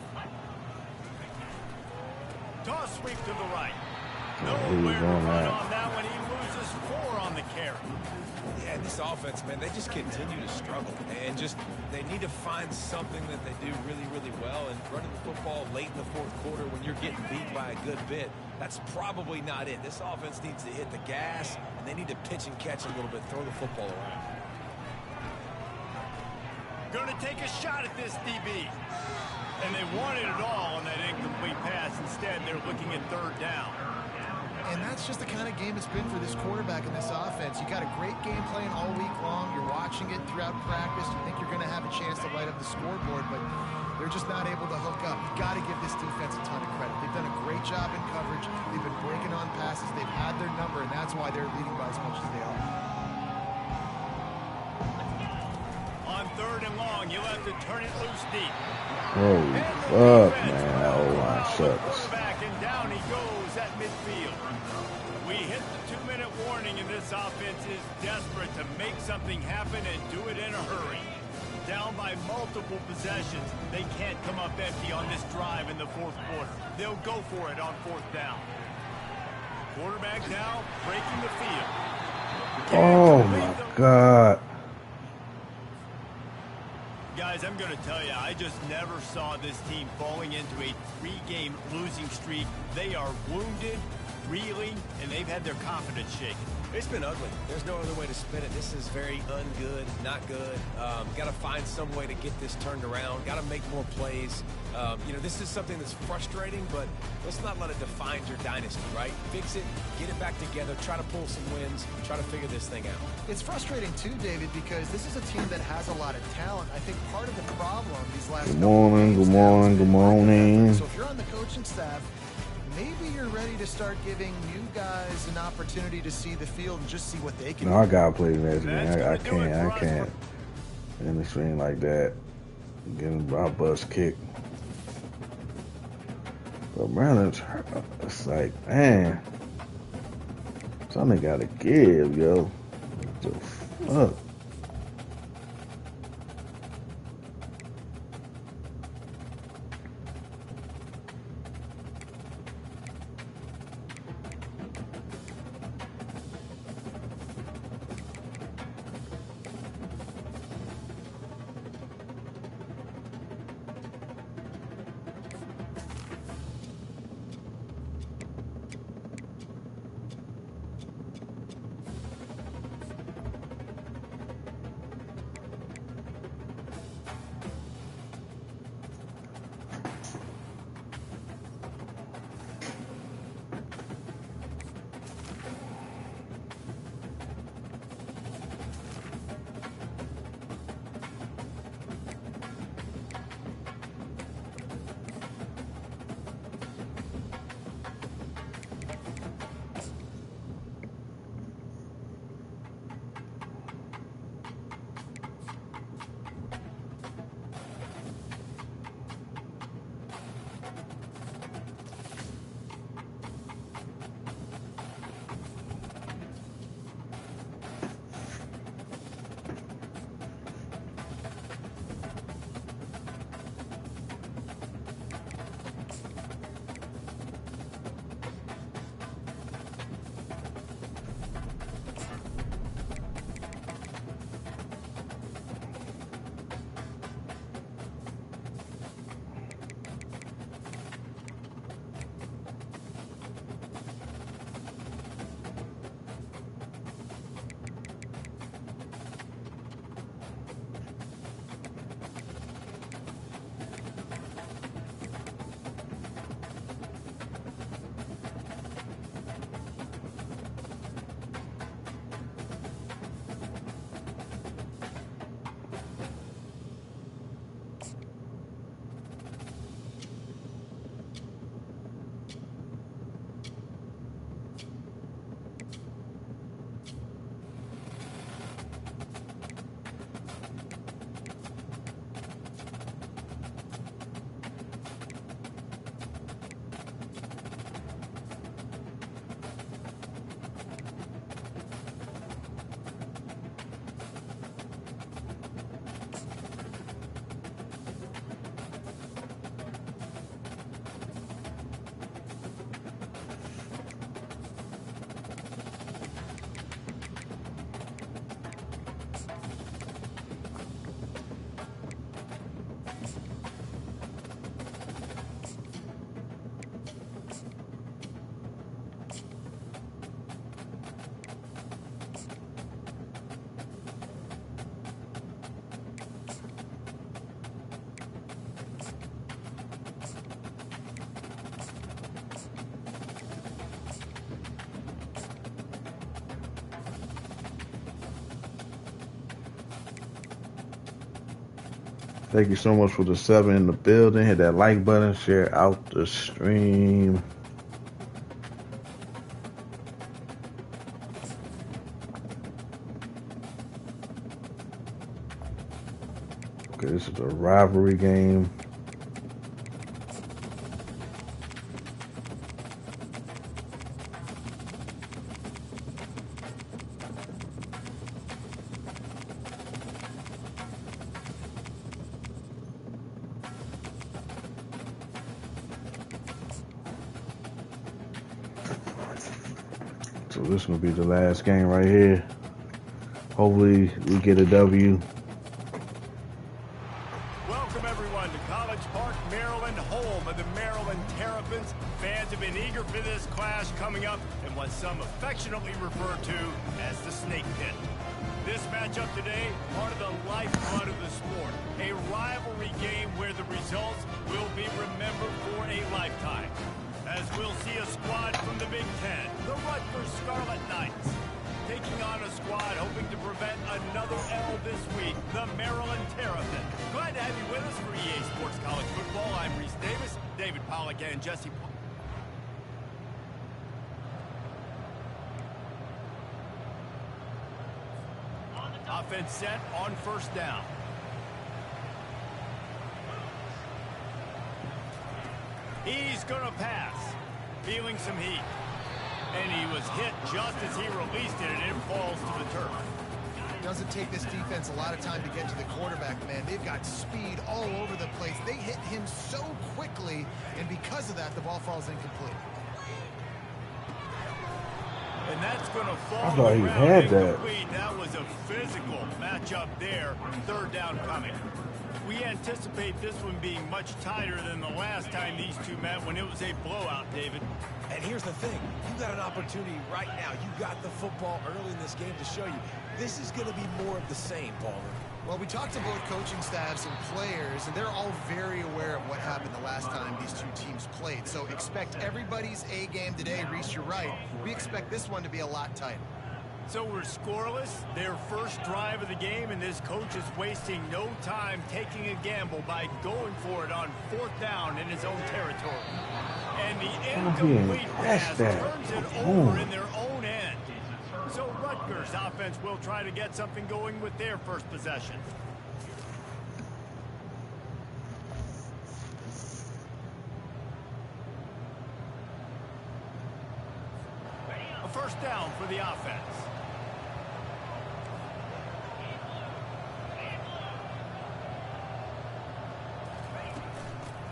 Toss sweep to the right. Nowhere to run on that one. He loses 4 on the carry. Yeah, this offense, man, they just continue to struggle. And just, they need to find something that they do really, really well. And running the football late in the fourth quarter when you're getting beat by a good bit, that's probably not it. This offense needs to hit the gas, and they need to pitch and catch a little bit, throw the football around. Going to take a shot at this DB. And they wanted it all on that incomplete pass. Instead, they're looking at third down. And that's just the kind of game it's been for this quarterback in this offense. You got a great game plan all week long. You're watching it throughout practice. You think you're going to have a chance to light up the scoreboard, but they're just not able to hook up. You've got to give this defense a ton of credit. They've done a great job in coverage. They've been breaking on passes. They've had their number, and that's why they're leading by as much as they are. On third and long, you'll have to turn it loose deep. Holy fuck, man. That O-line sucks. And down he goes at midfield. We hit the 2-minute warning, and this offense is desperate to make something happen and do it in a hurry. Down by multiple possessions, they can't come up empty on this drive in the fourth quarter. They'll go for it on fourth down. Quarterback now breaking the field. Oh my God. Guys, I'm going to tell you, I just never saw this team falling into a 3-game losing streak. They are wounded, reeling, and they've had their confidence shaken. It's been ugly. There's no other way to spin it. This is very ungood, not good. Got to find some way to get this turned around. Got to make more plays. You know, this is something that's frustrating, but let's not let it define your dynasty, right? Fix it, get it back together, try to pull some wins, try to figure this thing out. It's frustrating too, David, because this is a team that has a lot of talent. I think part of the problem these last Good morning, good morning, good morning. So if you're on the coaching staff, maybe you're ready to start giving new guys an opportunity to see the field and just see what they can do. No, I gotta play the next game. I can't in the stream like that. Getting my butts kicked. But Maryland's, it's like, man, something gotta give, yo. What the fuck? Thank you so much for the 7 in the building. Hit that like button, share out the stream. Okay, this is a rivalry game. So this is going to be the last game right here. Hopefully we get a W. Welcome everyone to College Park, Maryland, home of the Maryland Terrapins. Fans have been eager for this clash coming up what some affectionately refer to as the snake pit. This matchup today, part of the lifeblood of the sport. A rivalry game where the results will be remembered for a lifetime. As we'll see a squad from the Big Ten, the Rutgers Scarlet Knights, taking on a squad hoping to prevent another L this week, the Maryland Terrapins. Glad to have you with us for EA Sports College Football. I'm Reese Davis, David Pollack, and Jesse Paul. Offense set on first down. He's going to pass. Feeling some heat. And he was hit just as he released it, and it falls to the turf. It doesn't take this defense a lot of time to get to the quarterback, man. They've got speed all over the place. They hit him so quickly, and because of that, the ball falls incomplete. And that's going to fall. I thought he had that. That was a physical matchup there. Third down coming. We anticipate this one being much tighter than the last time these two met when it was a blowout, David. And here's the thing. You got an opportunity right now. You got the football early in this game to show you. This is going to be more of the same, Palmer. Well, we talked to both coaching staffs and players, and they're all very aware of what happened the last time these two teams played. So expect everybody's A game today. Reese, you're right. We expect this one to be a lot tighter. So we're scoreless, their first drive of the game, and this coach is wasting no time taking a gamble by going for it on fourth down in his own territory. And the incomplete pass turns it over in their own end. So Rutgers offense will try to get something going with their first possession. A first down for the offense.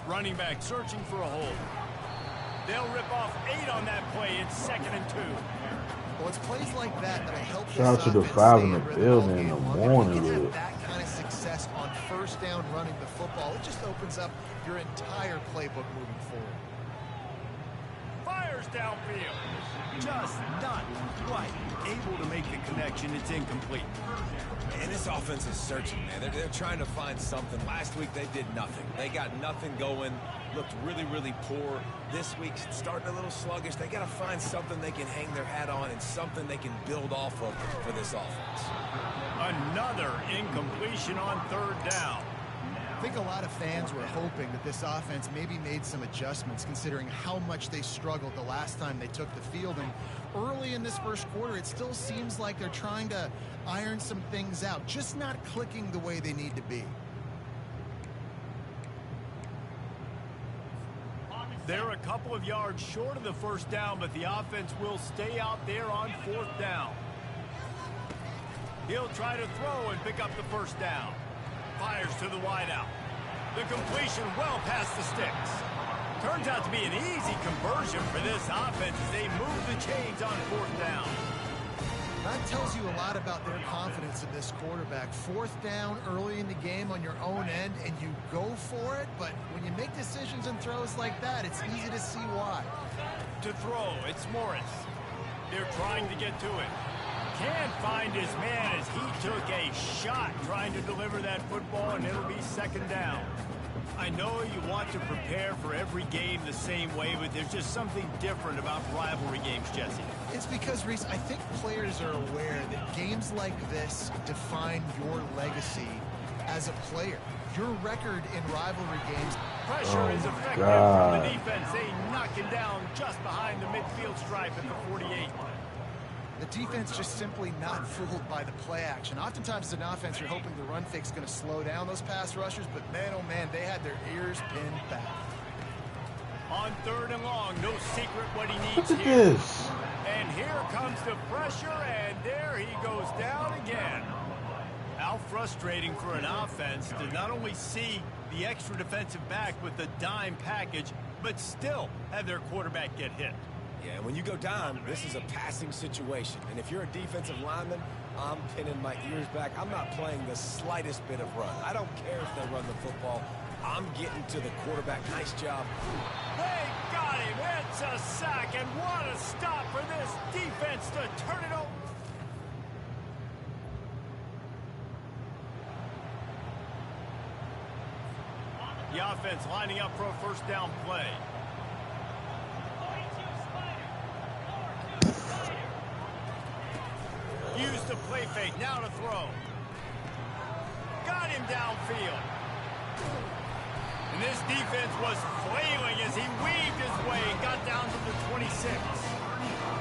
Running back searching for a hole. They'll rip off 8 on that play. It's 2nd and 2. Well, it's plays like that that help this Shout out to the offense five stay in the rhythm building all in the game long. morning You can with have it. that kind of success on first down running the football. It just opens up your entire playbook moving forward. Fires downfield. Just not quite able to make the connection. It's incomplete. And this offense is searching, man. They're trying to find something. Last week, they did nothing. They got nothing going. Looked really, really poor. This week, starting a little sluggish. They got to find something they can hang their hat on and something they can build off of for this offense. Another incompletion on third down. I think a lot of fans were hoping that this offense maybe made some adjustments considering how much they struggled the last time they took the field. And early in this first quarter, it still seems like they're trying to iron some things out, just not clicking the way they need to be. They're a couple of yards short of the first down, but the offense will stay out there on fourth down. He'll try to throw and pick up the first down. Fires to the wideout. The completion well past the sticks. Turns out to be an easy conversion for this offense as they move the chains on fourth down. That tells you a lot about their confidence in this quarterback. Fourth down early in the game on your own end, and you go for it, but when you make decisions and throws like that, it's easy to see why. To throw, it's Morris. They're trying to get to it. Can't find his man as he took a shot trying to deliver that football, and it'll be second down. I know you want to prepare for every game the same way, but there's just something different about rivalry games, Jesse. It's because, Reese, I think players are aware that games like this define your legacy as a player. Your record in rivalry games. Pressure is effective from the defense. They knock him down just behind the midfield stripe at the 48. The defense just simply not fooled by the play action. Oftentimes as an offense, you're hoping the run fake's going to slow down those pass rushers, but man, oh man, they had their ears pinned back. On third and long, no secret what he needs Look at here. this. And here comes the pressure, and there he goes down again. How frustrating for an offense to not only see the extra defensive back with the dime package, but still have their quarterback get hit. Yeah, when you go down, this is a passing situation. And if you're a defensive lineman, I'm pinning my ears back. I'm not playing the slightest bit of run. I don't care if they run the football. I'm getting to the quarterback. Nice job. They got got him. It's a sack, and what a stop for this defense to turn it over. The offense lining up for a first down play. Use the play fake, now to throw. Got him downfield. And this defense was flailing as he weaved his way and got down to the 26.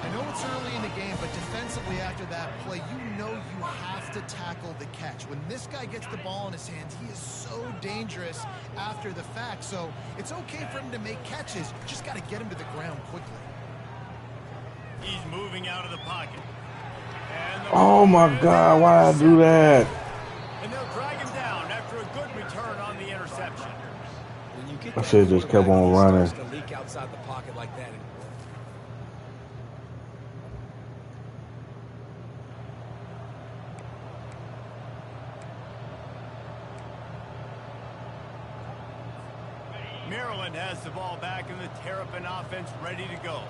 I know it's early in the game, but defensively after that play, you know you have to tackle the catch. When this guy gets the ball in his hands, he is so dangerous after the fact. So it's okay for him to make catches. Just got to get him to the ground quickly. He's moving out of the pocket. Oh my God, why did I do that? And they'll drag him down after a good return on the interception. When you get I should have just kept on running. to leak outside the pocket like that. Maryland has the ball back and the Terrapin offense ready to go.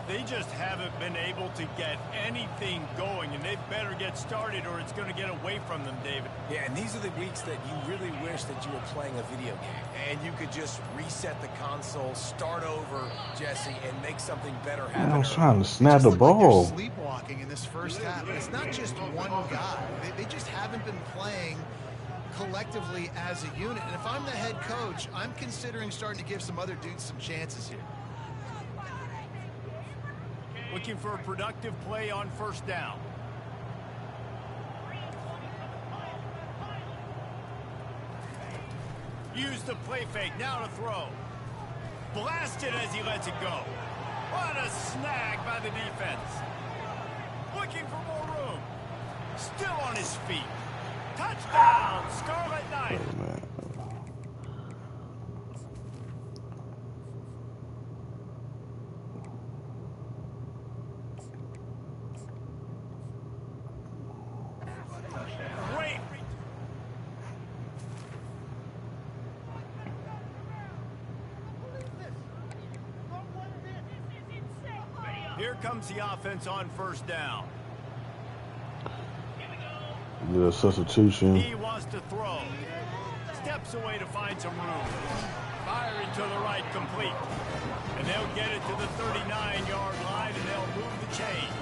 They just haven't been able to get anything going, and they better get started or it's going to get away from them, David. Yeah, and these are the weeks that you really wish that you were playing a video game. And you could just reset the console, start over, Jesse, and make something better happen. Man, I was trying to snap the Like ball. they're sleepwalking in this first half. And it's not just one guy. They just haven't been playing collectively as a unit. And if I'm the head coach, I'm considering starting to give some other dudes some chances here. Looking for a productive play on first down. Use the play fake, now to throw. Blasted as he lets it go. What a snag by the defense. Looking for more room. Still on his feet. Touchdown, Scarlet Knight. Oh, man. Great. Here comes the offense on first down. The substitution. He wants to throw. Steps away to find some room. Firing to the right, complete. And they'll get it to the 39-yard line, and they'll move the chains.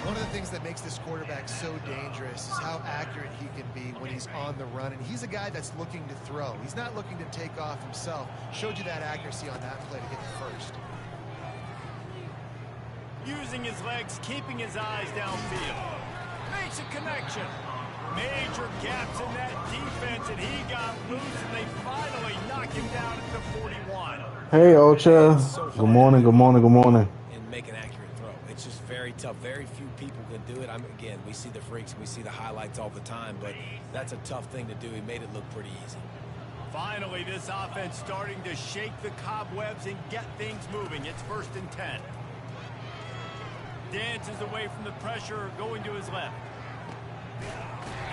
One of the things that makes this quarterback so dangerous is how accurate he can be when he's on the run. And he's a guy that's looking to throw. He's not looking to take off himself. Showed you that accuracy on that play to get the first. Using his legs, keeping his eyes downfield. Makes a connection. Major gaps in that defense, and he got loose, and they finally knock him down at the 41. Hey, Ocha. Good morning, good morning, good morning. And make an accurate throw. It's just very tough. Very few people can do it. Again, we see the freaks, we see the highlights all the time, but that's a tough thing to do. He made it look pretty easy. Finally, this offense starting to shake the cobwebs and get things moving. It's 1st and 10. Dances away from the pressure, going to his left.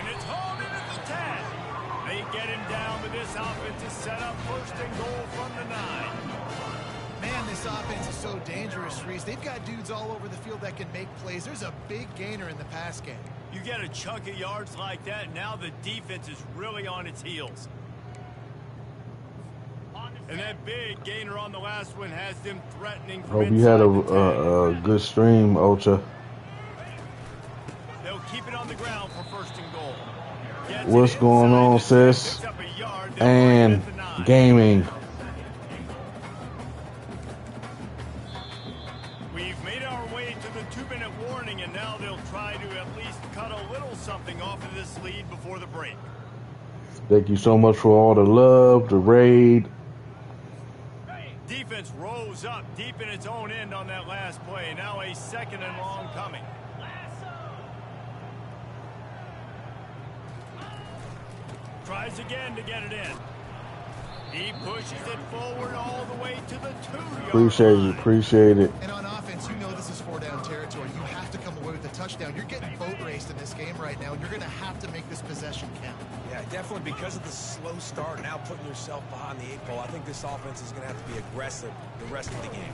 And it's hauled in at the 10. They get him down, but this offense is set up 1st and goal from the 9. Man, this offense is so dangerous, Reese. They've got dudes all over the field that can make plays. There's a big gainer in the pass game. You get a chunk of yards like that, now the defense is really on its heels. And that big gainer on the last one has them threatening from Hope you had inside a good stream, Ocha. They'll keep it on the ground for 1st and goal. Gets What's it going inside on, the 10, sis? picks up a yard, they'll And bring it at the 9. gaming. We've made our way to the 2-minute warning, and now they'll try to at least cut a little something off of this lead before the break. Thank you so much for all the love, the raid. Defense rose up deep in its own end on that last play. Now a 2nd and long coming. Tries again to get it in. He pushes it forward all the way to the 2-yard Appreciate line. it, appreciate it. And on offense, you know this is 4-down territory. You have to come away with a touchdown. You're getting boat raced in this game right now, and you're going to have to make this possession count. Yeah, definitely because of the slow start, now putting yourself behind the 8 ball. I think this offense is going to have to be aggressive the rest of the game.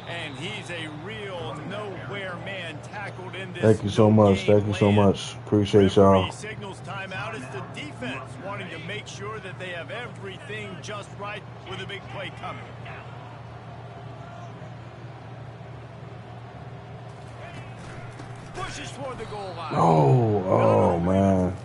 And he's a real nowhere man tackled in this. Thank you so much. Thank you so much. Appreciate y'all. Signals timeout. It's the defense wanting to make sure that they have everything just right with a big play coming. Pushes for the goal line. Oh man.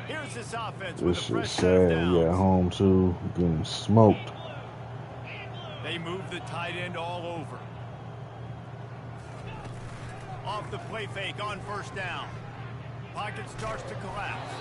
Here's this offense This with a is fresh set of sad. downs. We at home too, getting smoked. They move the tight end all over. Off the play fake on first down. Pocket starts to collapse.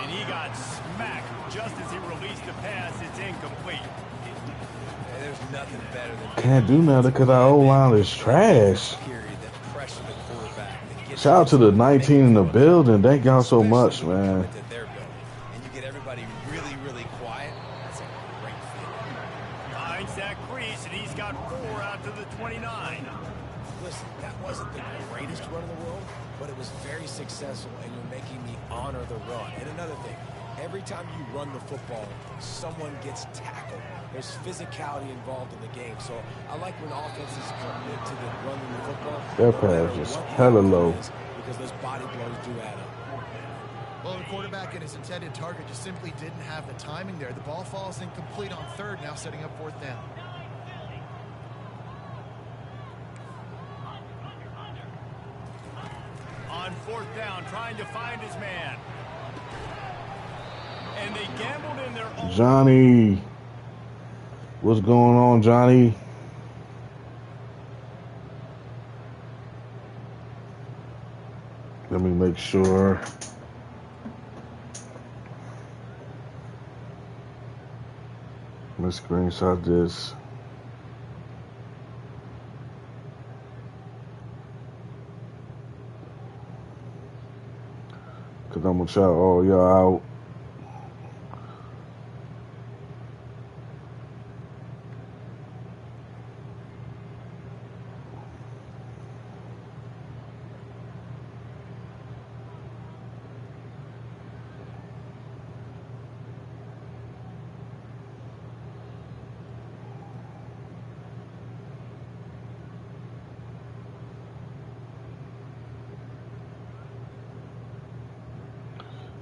And he got smacked just as he released the pass. It's incomplete. Yeah, there's nothing better than Can't do nothing because our O-line is trash. period that pressure the quarterback. That gets Shout out to the 19 in the building. Thank y'all so much, especially man. that they're building. And you get everybody really, really quiet. That's a great feeling. Finds that crease, and he's got 4 out to the 29. Listen, that wasn't the greatest run in the world, but it was very successful, and you're making me honor the run. And another thing, every time you run the football, someone gets tackled. There's physicality involved in the game. So I like when offenses commit to the running the football. That pass is hella low. Because those body blows do add up. Well, the quarterback and his intended target just simply didn't have the timing there. The ball falls incomplete on third, now setting up fourth down. On fourth down, trying to find his man. And they gambled in their own. Johnny. What's going on, Johnny? Let me make sure. Let's screenshot this. Cause I'm gonna shout all y'all out.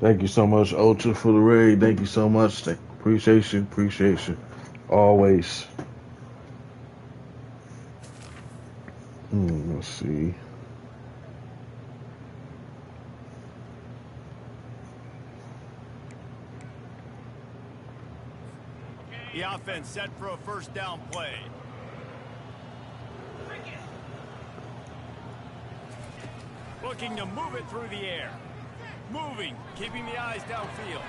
Thank you so much, Ultra, for the raid. Thank you so much. Appreciate you. Appreciate you. Always. Let's see. The offense set for a first down play. Looking to move it through the air. Moving, keeping the eyes downfield.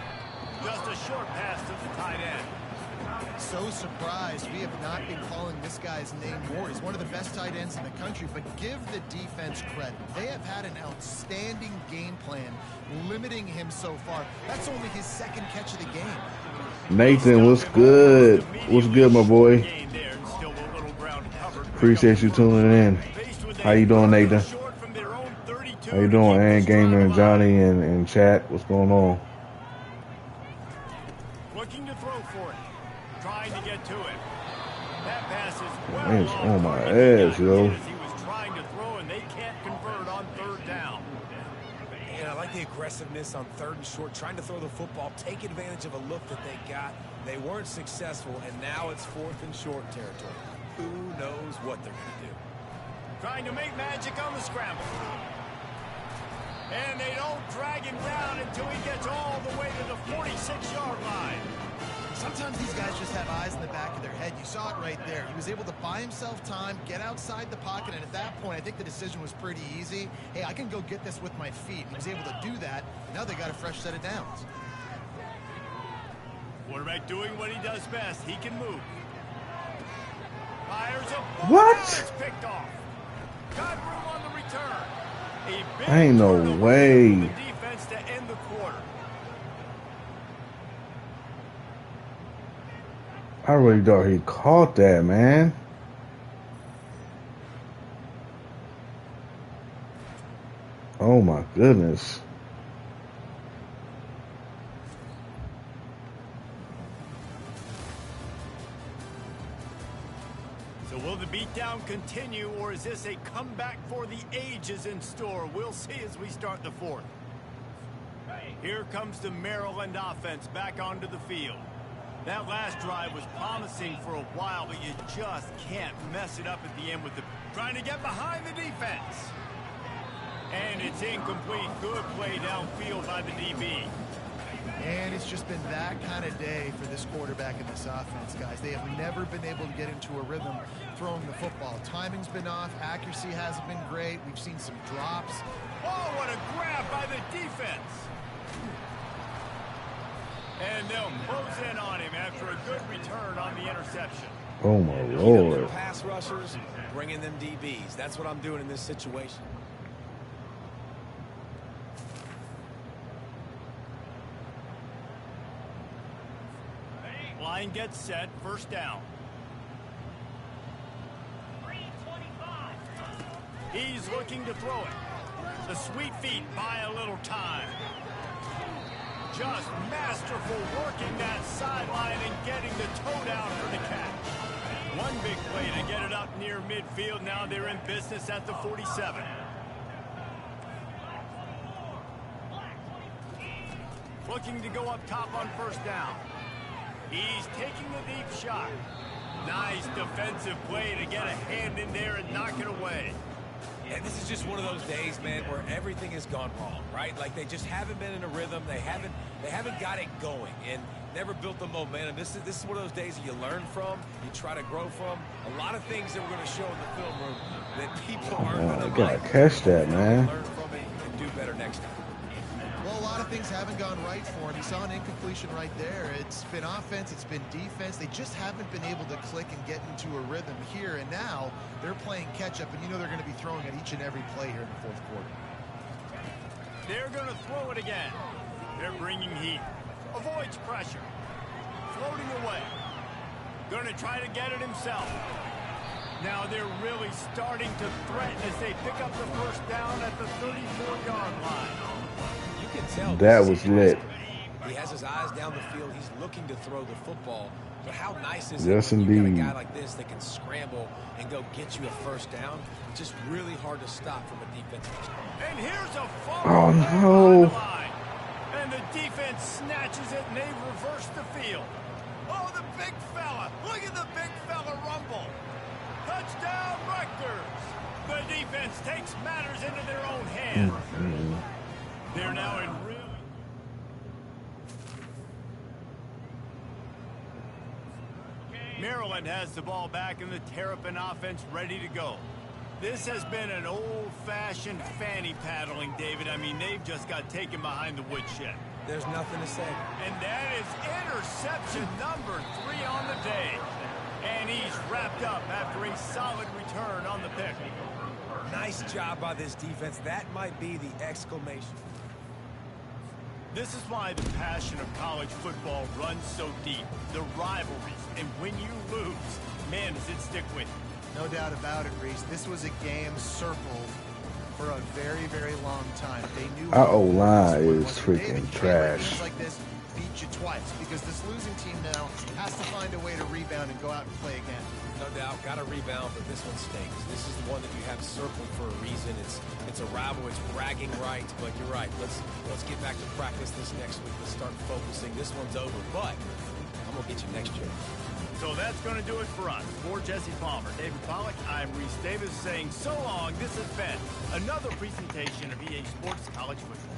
Just a short pass to the tight end. So surprised we have not been calling this guy's name more. He's one of the best tight ends in the country, but give the defense credit. They have had an outstanding game plan, limiting him so far. That's only his second catch of the game. Nathan, what's good? What's good, my boy? Appreciate you tuning in. How you doing, Nathan? How you doing, and Gamer and Johnny and chat? What's going on? Looking to throw for it. Trying to get to it. That pass is well Man, it's off on my target. ass, yo. He was trying to throw, and they can't convert on third down. And I like the aggressiveness on third and short, trying to throw the football, take advantage of a look that they got. They weren't successful, and now it's fourth and short territory. Who knows what they're going to do? Trying to make magic on the scramble. And they don't drag him down until he gets all the way to the 46-yard line. Sometimes these guys just have eyes in the back of their head. You saw it right there. He was able to buy himself time, get outside the pocket, and at that point, I think the decision was pretty easy. Hey, I can go get this with my feet. He was able to do that. Now they got a fresh set of downs. Quarterback doing what he does best. He can move. Fires a ball. What? It's picked off. Got room on the return. A big Ain't no turnover way. for the defense to end the quarter. I really thought he caught that, man. Oh my goodness. So will the beatdown continue, or is this a comeback for the ages in store? We'll see as we start the fourth. Here comes the Maryland offense back onto the field. That last drive was promising for a while, but you just can't mess it up at the end with the trying to get behind the defense. And it's incomplete. Good play downfield by the DB. And it's just been that kind of day for this quarterback and this offense, guys. They have never been able to get into a rhythm throwing the football. Timing's been off. Accuracy hasn't been great. We've seen some drops. Oh, what a grab by the defense. And they'll close in on him after a good return on the interception. Oh my Either Lord. pass rushers, bringing them DBs. That's what I'm doing in this situation. Line gets set, first down. He's looking to throw it. The sweet feet buy a little time. Just masterful working that sideline and getting the toe down for the catch. One big play to get it up near midfield. Now they're in business at the 47. Looking to go up top on first down. He's taking the deep shot. Nice defensive play to get a hand in there and knock it away. And this is just one of those days, man, where everything has gone wrong, right? Like they just haven't been in a rhythm. They haven't got it going and never built the momentum. This is one of those days that you learn from, you try to grow from. A lot of things that we're going to show in the film room that people aren't going to gotta catch that, man. Learn from it and do better next time. Well, a lot of things haven't gone right for him. You saw an incompletion right there. It's been offense, it's been defense. They just haven't been able to click and get into a rhythm here. And now they're playing catch-up, and you know they're going to be throwing at each and every play here in the fourth quarter. They're going to throw it again. They're bringing heat. Avoids pressure. Floating away. Going to try to get it himself. Now they're really starting to threaten as they pick up the first down at the 34-yard line. You can tell That was lit. He has his eyes down the field. He's looking to throw the football. But how nice is Yes, it when you indeed. get a guy like this that can scramble and go get you a first down? It's just really hard to stop from a defensive perspective. And here's a fumble Oh, on no. the line. And the defense snatches it and they reverse the field. Oh, the big fella. Look at the big fella rumble. Touchdown, Rutgers. The defense takes matters into their own hands. They're now in real... Maryland has the ball back and the Terrapin offense ready to go. This has been an old-fashioned fanny paddling, David. I mean, they've just got taken behind the woodshed. There's nothing to say. And that is interception number 3 on the day. And he's wrapped up after a solid return on the pick. Nice job by this defense. That might be the exclamation. This is why the passion of college football runs so deep. The rivalries. And when you lose, man, does it stick with you. No doubt about it, Reese. This was a game circled for a very, very long time. They knew Our O-line this one is was. freaking David, trash. games like this beat you twice because this losing team now has to find a way to rebound and go out and play again. No doubt, got to rebound, but this one stinks. This is the one that you have circled for a reason. It's a rival, it's bragging rights, but you're right. Let's get back to practice this next week. Let's start focusing. This one's over, but I'm gonna get you next year. So that's going to do it for us. For Jesse Palmer, David Pollack, I'm Reese Davis saying so long. This has been another presentation of EA Sports College Football.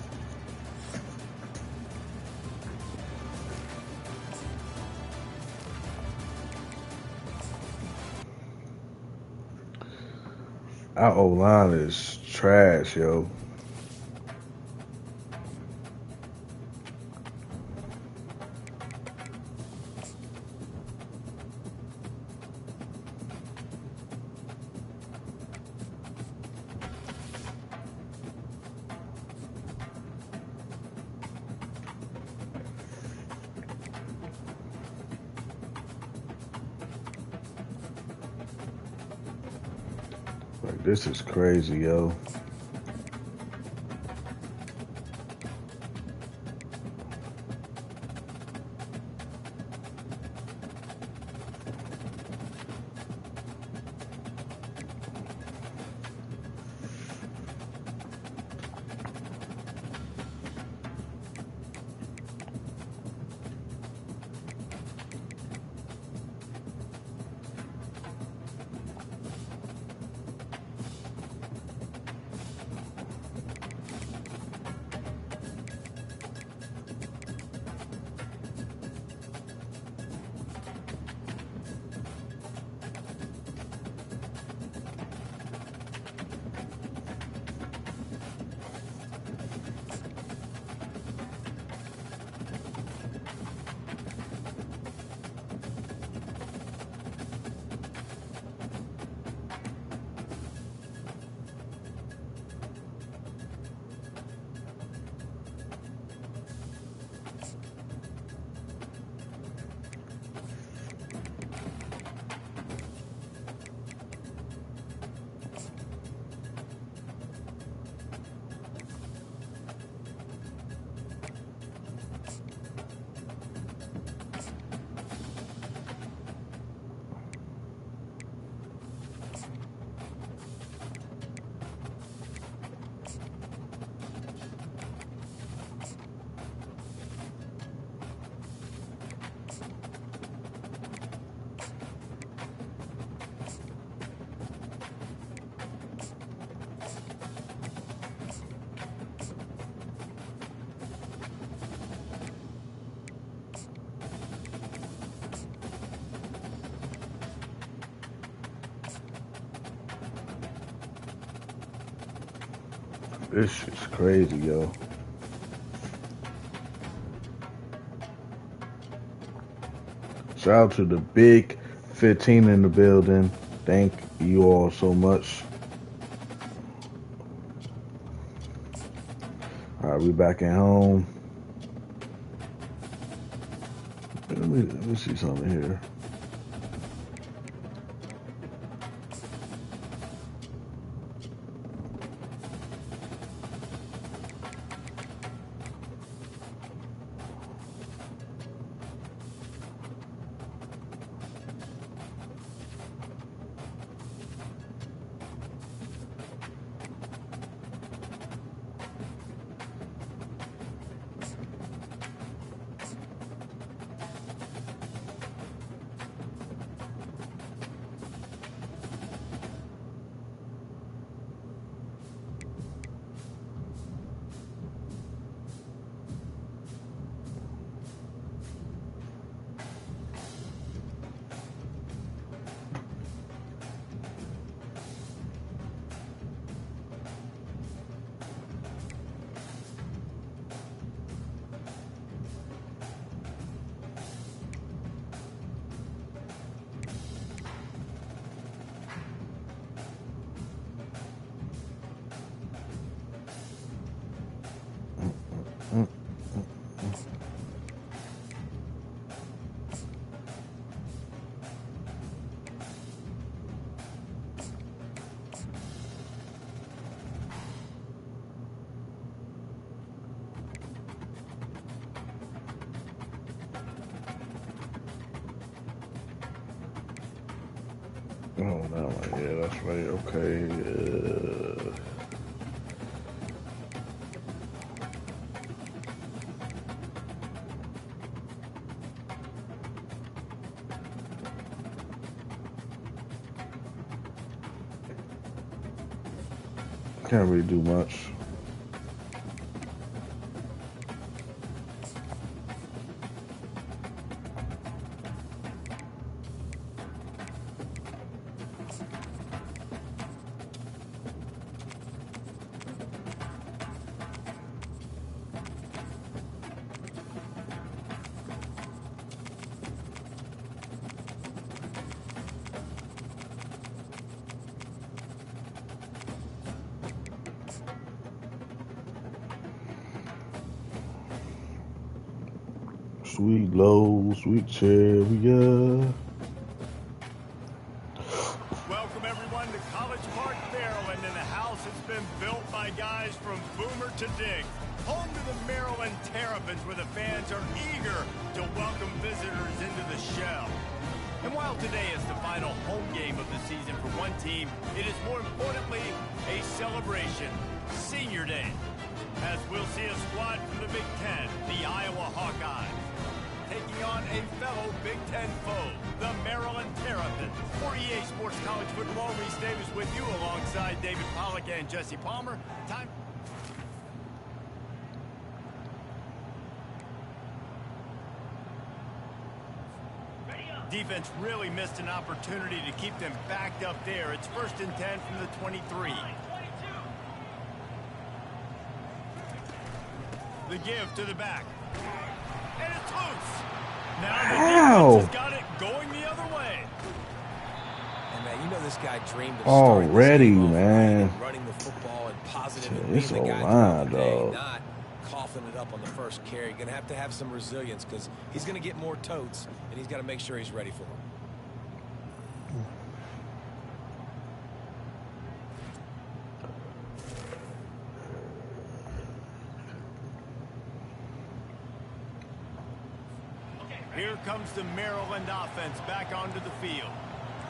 Our O-line is trash, yo. Like, this is crazy, yo. This shit's crazy, yo. Shout out to the big 15 in the building. Thank you all so much. All right, we back at home. Let me see something here. Oh, that one. Yeah, that's right. Okay. Can't really do much. Sweet low, sweet cherry. Welcome everyone to College Park Fairview. the house has been built by guys from Boomer to Dig. Home to the Maryland Terrapins, where the fans are eager to welcome visitors into the shell. And while today is the final home game of the season for one team, it is more importantly a celebration, Senior Day, as we'll see a squad from the Big Ten, the Iowa Hawkeyes, taking on a fellow Big Ten foe, the Maryland Terrapins. For EA Sports College Football, Reese Davis with you alongside David Pollack and Jesse Palmer. Time. Defense really missed an opportunity to keep them backed up there. It's 1st and 10 from the 23. The give to the back. And it's loose. Now the defense has got it going the other way. And man, you know this guy dreamed of already, man. Running the football and positive and It's being the guy O-line, today, dog. not coughing it up on the first carry. Going to have some resilience because he's going to get more totes, and he's got to make sure he's ready for them. Here comes the Maryland offense back onto the field.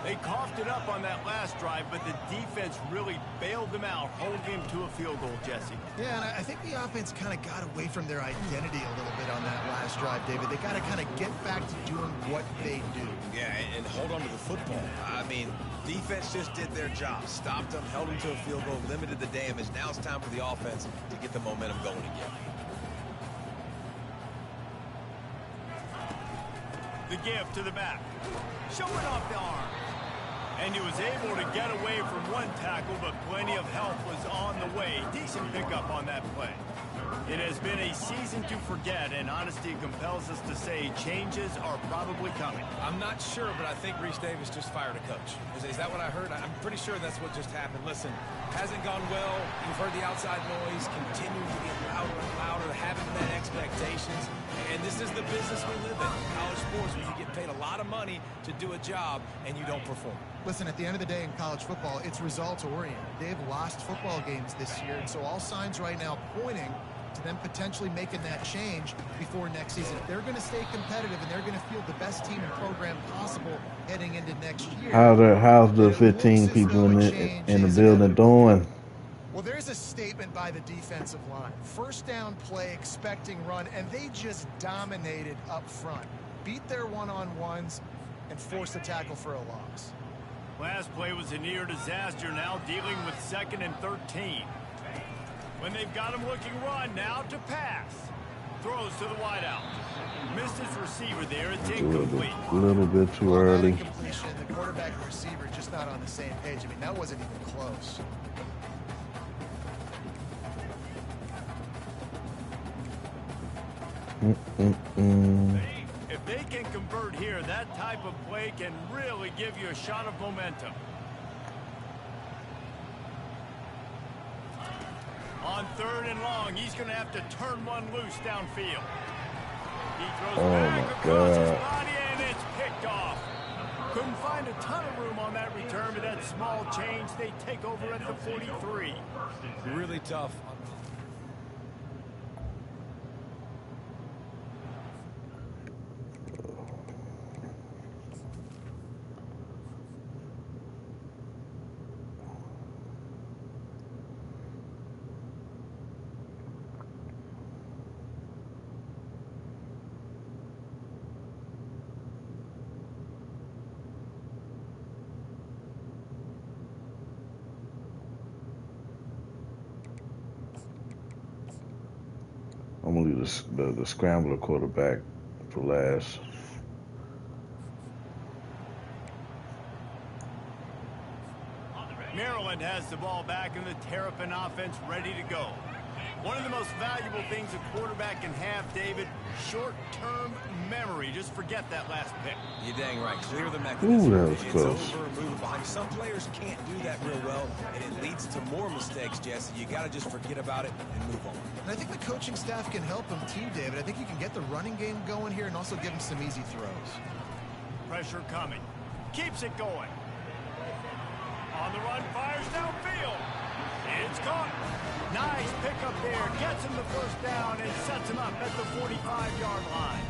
They coughed it up on that last drive, but the defense really bailed them out, holding them to a field goal, Jesse. Yeah, and I think the offense kind of got away from their identity a little bit on that last drive, David. They got to kind of get back to doing what they do. Yeah, and hold on to the football. I mean, defense just did their job. Stopped them, held them to a field goal, limited the damage. Now it's time for the offense to get the momentum going again. The give to the back. Showing off the arm. And he was able to get away from one tackle, but plenty of help was on the way. Decent pickup on that play. It has been a season to forget, and honesty compels us to say changes are probably coming. I'm not sure, but I think Reese Davis just fired a coach. Is that what I heard? I'm pretty sure that's what just happened. Listen, hasn't gone well. You've heard the outside noise, continuing to get louder and louder, haven't met expectations. And this is the business we live in. College sports, where you get paid a lot of money to do a job, and you don't perform. Listen, at the end of the day in college football, it's results-oriented. They've lost football games this year, and so all signs right now pointing to them potentially making that change before next season. If they're going to stay competitive and they're going to field the best team and program possible heading into next year. How's the 15 people in the building doing? Well, there's a statement by the defensive line. First down play, expecting run, and they just dominated up front. Beat their one-on-ones and forced the tackle for a loss. Last play was a near disaster, now dealing with 2nd and 13. When they've got him looking run, now to pass. Throws to the wideout. Missed his receiver there, it's incomplete. A little bit too early. Incompletion, the quarterback and receiver just not on the same page. I mean, that wasn't even close. If they can convert here, that type of play can really give you a shot of momentum. On 3rd and long, he's going to have to turn one loose downfield. He throws back across his body, and it's picked off. Couldn't find a ton of room on that return, but that small change, they take over at the 43. Really tough. I'm gonna leave the scrambler quarterback for last. Maryland has the ball back and the Terrapin offense ready to go. One of the most valuable things a quarterback can have, David, short-term memory. Just forget that last pick. You're dang right. Clear the mechanism. Ooh, that was it's close. over, move it behind. Some players can't do that real well, and it leads to more mistakes, Jesse. You got to just forget about it and move on. And I think the coaching staff can help him too, David. I think you can get the running game going here and also give him some easy throws. Pressure coming. Keeps it going. On the run, fires downfield. It's caught. Nice pickup there. Gets him the first down and sets him up at the 45-yard line.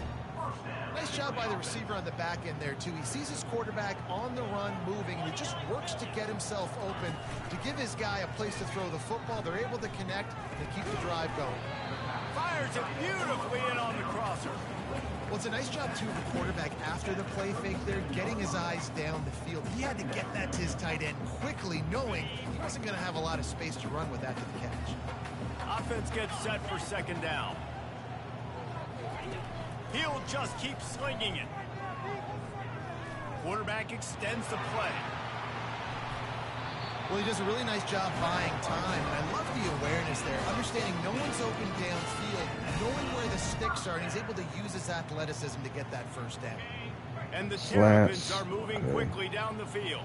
Nice job by the receiver on the back end there, too. He sees his quarterback on the run moving, and he just works to get himself open to give his guy a place to throw the football. They're able to connect and keep the drive going. Fires it beautifully in on the crosser. Well, it's a nice job, too, of the quarterback after the play fake there, getting his eyes down the field. He had to get that to his tight end quickly, knowing he wasn't going to have a lot of space to run with after the catch. Offense gets set for second down. He'll just keep slinging it. Quarterback extends the play. Well, he does a really nice job buying time, and I love the awareness there, understanding no one's open downfield, knowing where the sticks are, and he's able to use his athleticism to get that first down. And the Terrapins are moving quickly down the field.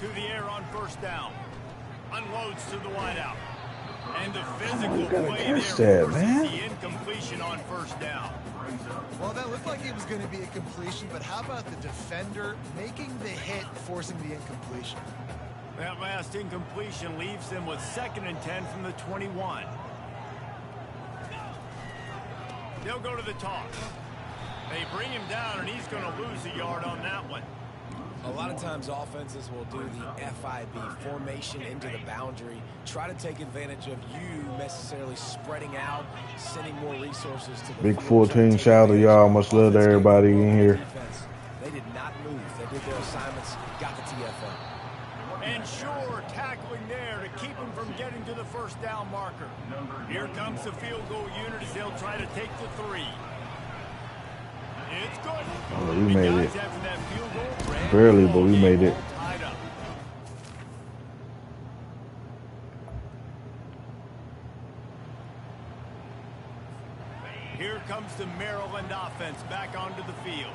To the air on first down. Unloads to the wideout. And the physical play there forces the incompletion on first down. Well, that looked like it was going to be a completion, but how about the defender making the hit, forcing the incompletion? That last incompletion leaves them with 2nd and 10 from the 21. They'll go to the toss. They bring him down, and he's going to lose a yard on that one. A lot of times offenses will do the FIB, formation into the boundary, try to take advantage of you necessarily spreading out, sending more resources to the Big 14 shout to y'all. Much love to everybody in here. They did not move. They did their assignments, got the TFL. And sure, tackling there to keep him from getting to the first down marker. Here comes the field goal unit as they'll try to take the 3. It's good. Oh, we made it. Barely, but we made it. Here comes the Maryland offense back onto the field.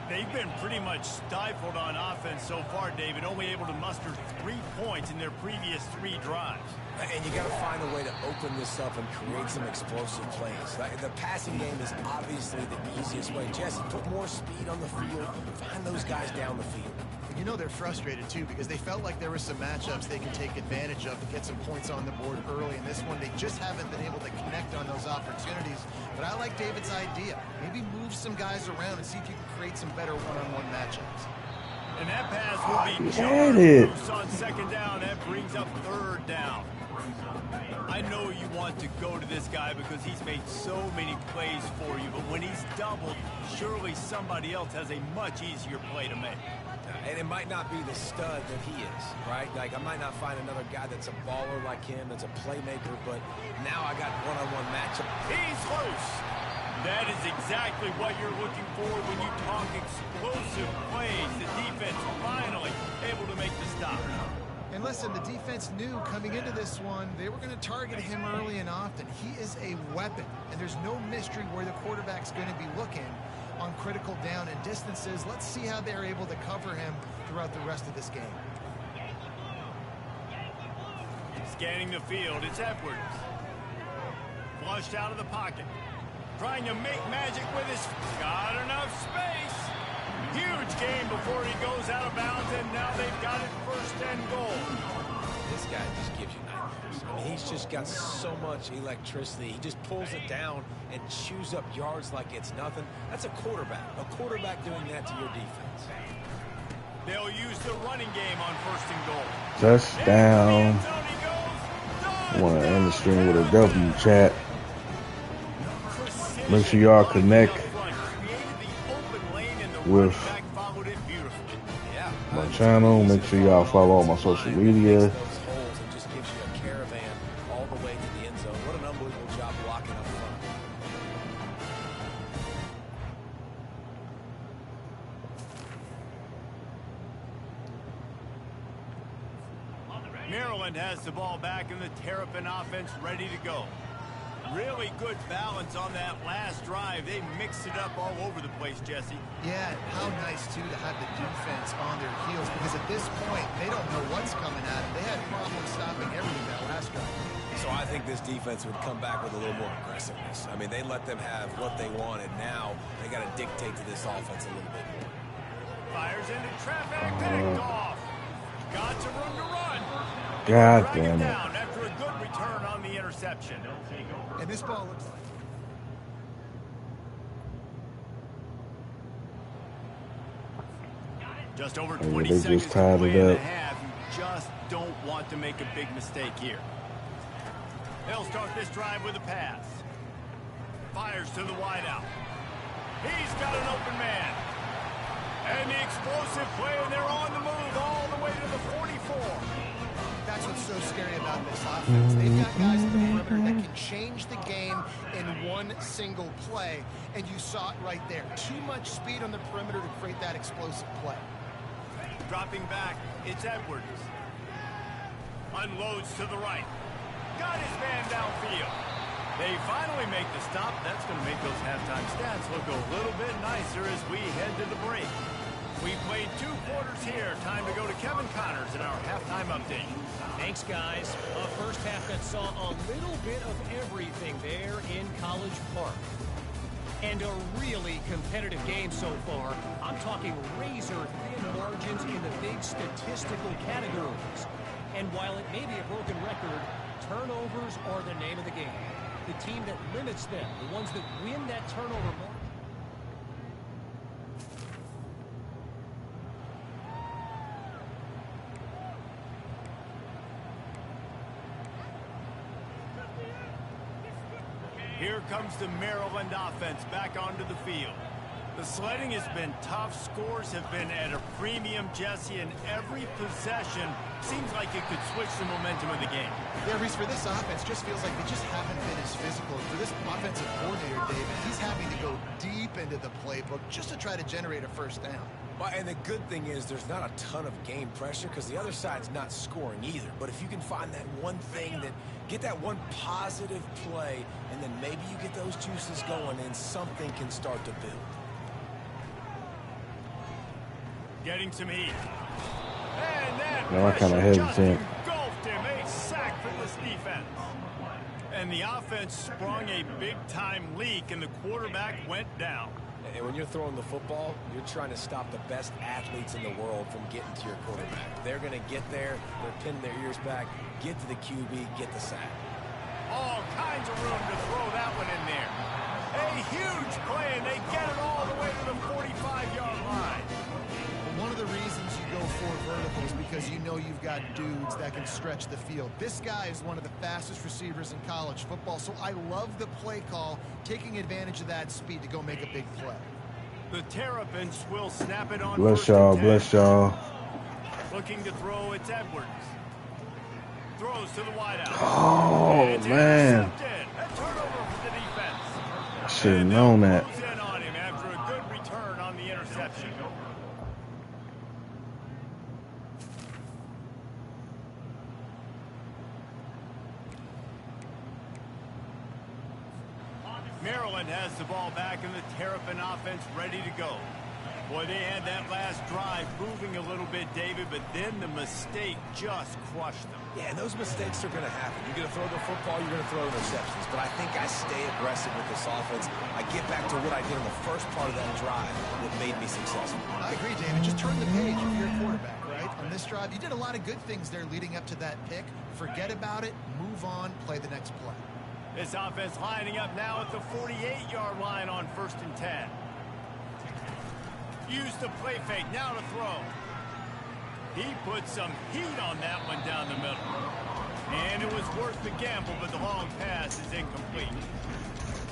They've been pretty much stifled on offense so far, David, only able to muster 3 points in their previous 3 drives. And you got to find a way to open this up and create some explosive plays. The passing game is obviously the easiest way. Jesse, put more speed on the field. Find those guys down the field. You know they're frustrated, too, because they felt like there were some matchups they could take advantage of to get some points on the board early. In this one, they just haven't been able to connect on those opportunities. But I like David's idea. Maybe move some guys around and see if you can create some better one-on-one matchups. And that pass will be loose on second down. That brings up third down. I know you want to go to this guy because he's made so many plays for you, but when he's doubled, surely somebody else has a much easier play to make. And it might not be the stud that he is, right? Like, I might not find another guy that's a baller like him, that's a playmaker, but now I got one-on-one matchup. He's loose. That is exactly what you're looking for when you talk explosive plays. The defense finally able to make the stop. And listen, the defense knew coming into this one, they were going to target him early and often. He is a weapon, and there's no mystery where the quarterback's going to be looking on critical down and distances. Let's see how they're able to cover him throughout the rest of this game. Scanning the field, it's Edwards. Flushed out of the pocket. Trying to make magic with his... Got enough space. Huge game before he goes out of bounds, and now they've got it 1st and goal. This guy just gives you nightmares. I mean, he's just got so much electricity. He just pulls it down and chews up yards like it's nothing. That's a quarterback. A quarterback doing that to your defense. They'll use the running game on 1st and goal. Touchdown. I want to end the stream with a W, chat. Make sure y'all connect with my channel. Make sure y'all follow all my social media. Maryland has the ball back, and the Terrapin offense ready to go. Really good balance on that last drive. They mixed it up all over the place, Jesse. Yeah, how nice, too, to have the defense on their heels, because at this point, they don't know what's coming at them. They had problems stopping everything that last drive. So I think this defense would come back with a little more aggressiveness. I mean, they let them have what they wanted. Now they got to dictate to this offense a little bit more. Fires into traffic, picked off. Got some room to run. God Drag damn it. down after a good return on the interception. And this ball looks like... Just over Oh, 20 they seconds just to tied play it in the up. half. You just don't want to make a big mistake here. They'll start this drive with a pass. Fires to the wideout. He's got an open man. And the explosive play, and they're on the move all the way to the 44. That's what's so scary about this offense. They've got guys in the perimeter that can change the game in one single play. And you saw it right there. Too much speed on the perimeter to create that explosive play. Dropping back, it's Edwards. Unloads to the right. Got his man downfield. They finally make the stop. That's going to make those halftime stats look a little bit nicer as we head to the break. We played 2 quarters here. Time to go to Kevin Connors in our halftime update. Thanks, guys. A first half that saw a little bit of everything there in College Park. And a really competitive game so far. I'm talking razor-thin margins in the big statistical categories. And while it may be a broken record, turnovers are the name of the game. The team that limits them, the ones that win that turnover margin. Here comes the Maryland offense back onto the field. The sledding has been tough. Scores have been at a premium, Jesse, and every possession seems like it could switch the momentum of the game. Yeah, Reese, for this offense, just feels like they just haven't been as physical. For this offensive coordinator, David, he's having to go deep into the playbook just to try to generate a first down. Well, and the good thing is there's not a ton of game pressure because the other side's not scoring either. But if you can find that one thing that get that one positive play, and then maybe you get those juices going and something can start to build. Getting some heat. And that No, I kinda pressure just hesitant. engulfed him. A sack for this defense. And the offense sprung a big-time leak, and the quarterback went down. And when you're throwing the football, you're trying to stop the best athletes in the world from getting to your quarterback. They're going to get there. They're pinning their ears back, get to the QB, get the sack. All kinds of room to throw that one in there. A huge play, and they get it all the way to the 45-yard line. One of the reasons you go for vertical is because you know you've got dudes that can stretch the field. This guy is one of the fastest receivers in college football, so I love the play call, taking advantage of that speed to go make a big play. The Terrapins will snap it on Bless first and y'all, 10. bless y'all. Looking to throw, it's Edwards. Throws to the wideout. Oh, It's man. intercepted. A turnover for the defense. I should have And known they'll that. close in on him after a good return on the interception. Maryland has the ball back and the Terrapin offense ready to go. Boy, they had that last drive moving a little bit, David, but then the mistake just crushed them. Yeah, and those mistakes are going to happen. You're going to throw the football, you're going to throw interceptions. But I think I stay aggressive with this offense. I get back to what I did in the first part of that drive that made me successful. I agree, David. Just turn the page if you're a quarterback, right? On this drive, you did a lot of good things there leading up to that pick. Forget about it, move on, play the next play. This offense lining up now at the 48-yard line on 1st and 10. Use the play fake, now to throw. He put some heat on that one down the middle. And it was worth the gamble, but the long pass is incomplete.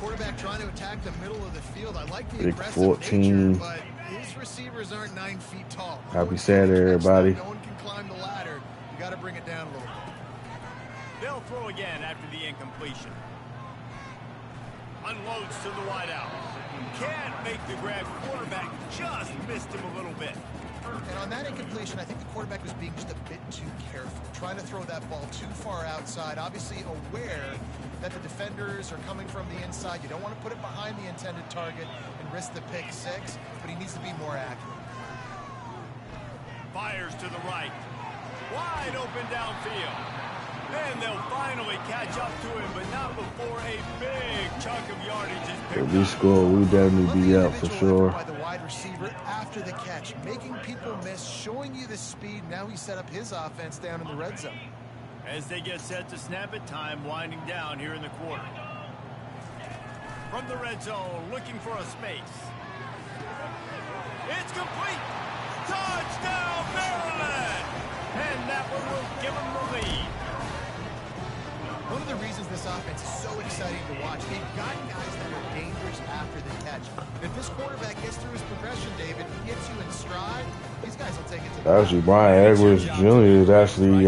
Quarterback trying to attack the middle of the field. I like the Big aggressive 14. nature, but his receivers aren't 9 feet tall. Happy Saturday, everybody. No one can climb the ladder. You got to bring it down a little bit. They'll throw again after the incompletion. Unloads to the wideout. Can't make the grab. Quarterback just missed him a little bit. And on that incompletion, I think the quarterback was being just a bit too careful, trying to throw that ball too far outside, obviously aware that the defenders are coming from the inside. You don't want to put it behind the intended target and risk the pick six, but he needs to be more accurate. Fires to the right. Wide open downfield. And they'll finally catch up to him, but not before a big chunk of yardage is picked If we up. score, we'll definitely be up for sure. By the wide receiver after after the catch, making people miss, showing you the speed. Now he set up his offense down in the red zone. As they get set to snap it, time winding down here in the quarter. From the red zone, looking for a space. It's complete. Touchdown, Maryland! And that one will give them the lead. One of the reasons this offense is so exciting to watch, they've got guys that are dangerous after the catch. If this quarterback gets through his progression, David, gets you in stride, these guys will take it to the Actually, Brian Edwards Jr. is actually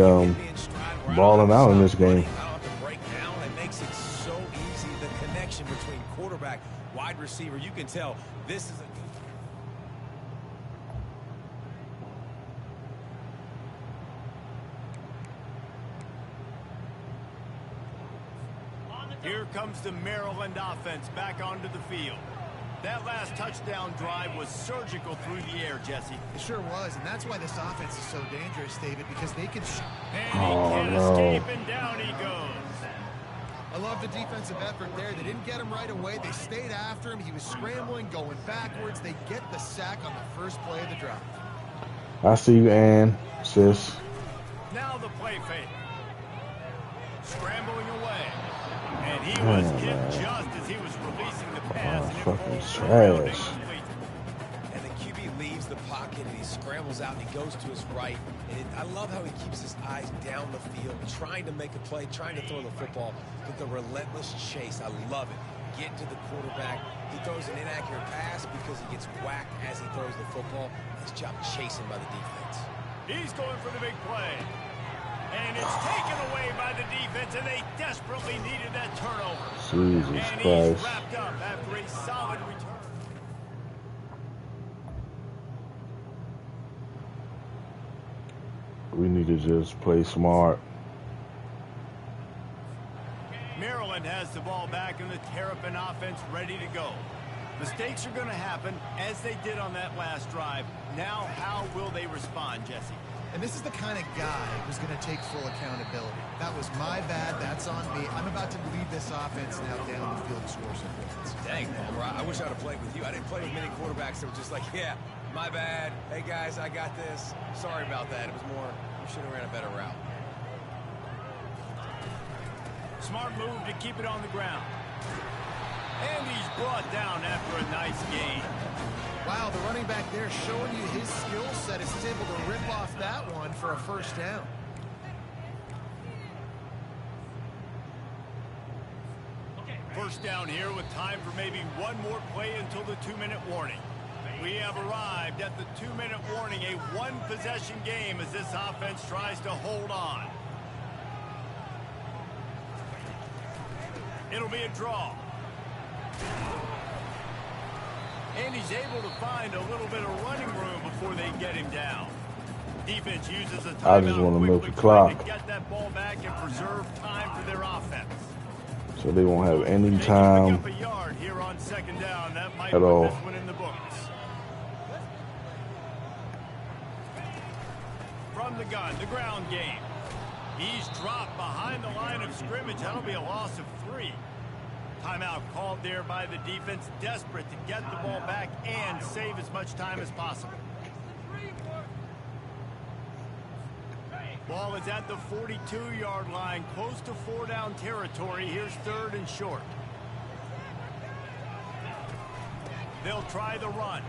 balling out in this game. It makes it so easy. The connection between quarterback, wide receiver, you can tell this is a Here comes the Maryland offense back onto the field. That last touchdown drive was surgical through the air, Jesse. It sure was, and that's why this offense is so dangerous, David, because they can... And he can't escape, and down he goes. I love the defensive effort there. They didn't get him right away. They stayed after him. He was scrambling, going backwards. They get the sack on the first play of the drive. I see you, Ann, sis. Now the play fake. Scrambling away. And he was hit just as he was releasing the pass. Fucking trash. And the QB leaves the pocket and he scrambles out and he goes to his right. And I love how he keeps his eyes down the field, trying to make a play, trying to throw the football. But the relentless chase, I love it. Get to the quarterback. He throws an inaccurate pass because he gets whacked as he throws the football. Nice job chasing by the defense. He's going for the big play. And it's taken away by the defense, and they desperately needed that turnover. Jesus and Christ. He's wrapped up after a solid return. We need to just play smart. Maryland has the ball back, and the Terrapin offense ready to go. Mistakes are going to happen, as they did on that last drive. Now, how will they respond, Jesse? And this is the kind of guy who's going to take full accountability. That was my bad. That's on me. I'm about to lead this offense now down the field to score some points. Dang, Palmer, I wish I would have played with you. I didn't play with many quarterbacks that were just like, yeah, my bad. Hey, guys, I got this. Sorry about that. It was more, we should have ran a better route. Smart move to keep it on the ground. And he's brought down after a nice gain. Wow, the running back there showing you his skill set as he's able to rip off that one for a first down. First down here with time for maybe one more play until the 2-minute warning. We have arrived at the 2-minute warning, a one-possession game as this offense tries to hold on. It'll be a draw. And he's able to find a little bit of running room before they get him down. Defense uses a timeout. I just want to milk the clock. To get that ball back and preserve time for their offense. So they won't have any time up a yard here on second down. That might at all. Put this one in the books. From the gun, the ground game. He's dropped behind the line of scrimmage. That'll be a loss of 3. Timeout called there by the defense, desperate to get the ball back and save as much time as possible. Ball is at the 42-yard line, close to 4-down territory. Here's 3rd and short. They'll try the run.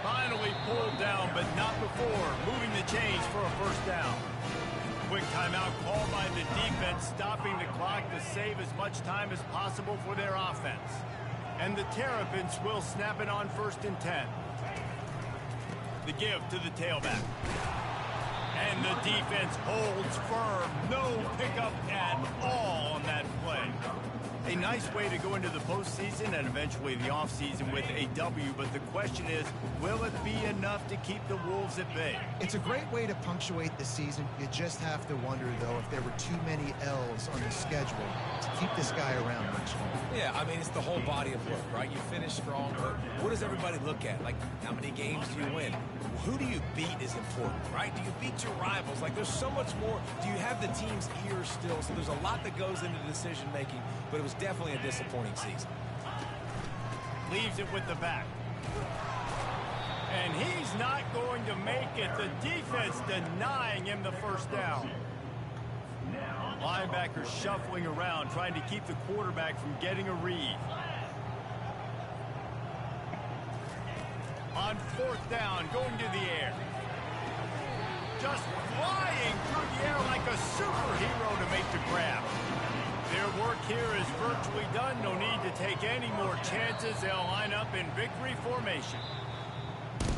Finally pulled down, but not before moving the chains for a first down. Quick timeout called by the defense, stopping the clock to save as much time as possible for their offense. And the Terrapins will snap it on 1st and 10. The give to the tailback. And the defense holds firm. No pickup at all on that play. A nice way to go into the postseason and eventually the offseason with a W, but the question is, will it be enough to keep the Wolves at bay? It's a great way to punctuate the season. You just have to wonder, though, if there were too many L's on the schedule to keep this guy around much longer. Yeah, I mean, it's the whole body of work, right? You finish strong, but what does everybody look at? Like, how many games do you win? Who do you beat is important, right? Do you beat your rivals? Like, there's so much more. Do you have the team's ears still? So there's a lot that goes into decision-making, but it was definitely a disappointing season. Leaves it with the back. And he's not going to make it. The defense denying him the first down. Linebacker shuffling around, trying to keep the quarterback from getting a read. On fourth down, going to the air. Just flying through the air like a superhero to make the grab. Their work here is virtually done. No need to take any more chances. They'll line up in victory formation.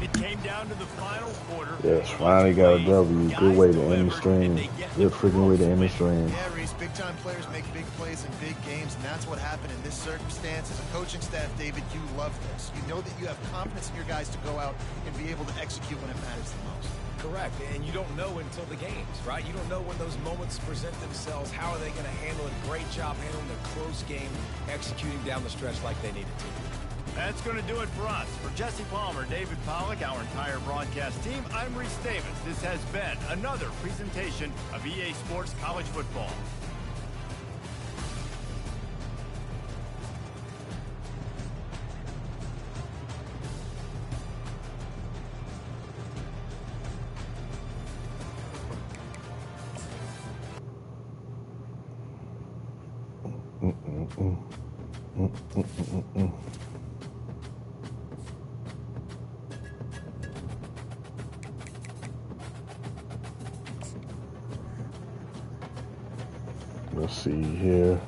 It came down to the final quarter. Yes, finally got a W. Good way to end the stream. Good freaking way to end the stream. Yeah, Reese, big-time players make big plays in big games, and that's what happened in this circumstance. As a coaching staff, David, you love this. You know that you have confidence in your guys to go out and be able to execute when it matters the most. Correct, and you don't know until the games, right? You don't know when those moments present themselves. How are they going to handle it? Great job handling a close game, executing down the stretch like they needed to. That's going to do it for us. For Jesse Palmer, David Pollack, our entire broadcast team, I'm Reese Davis. This has been another presentation of EA Sports College Football. Let's see here.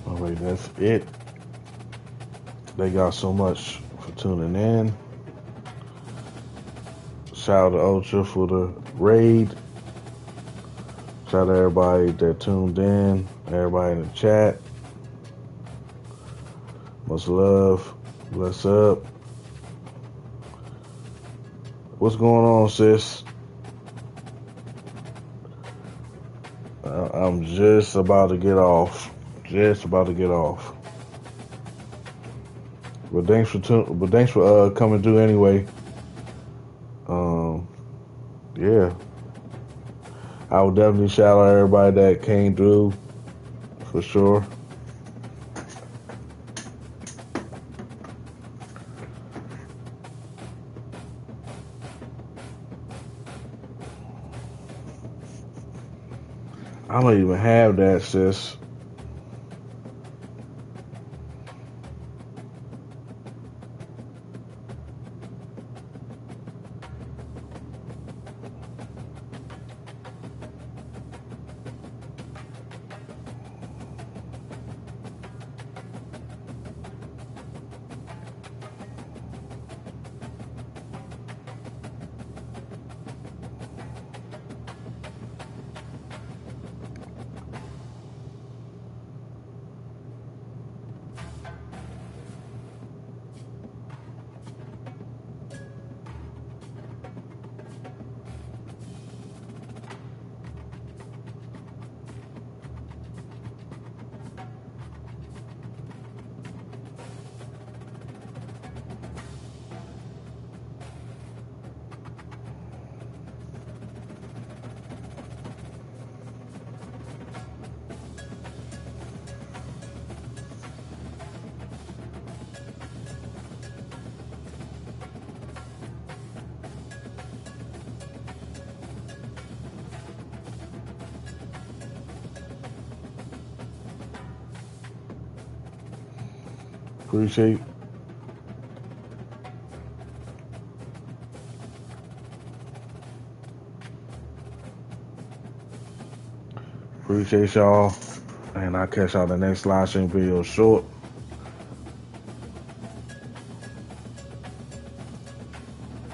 All right, that's it. They got so much for tuning in. Shout out to Ultra for the raid. Shout out to everybody that tuned in, everybody in the chat. Much love. Bless up. What's going on, sis? I'm just about to get off. Just about to get off. But thanks for coming through anyway. Yeah. I would definitely shout out everybody that came through for sure. I don't even have that, sis. Appreciate y'all. And I'll catch y'all the next live stream video short.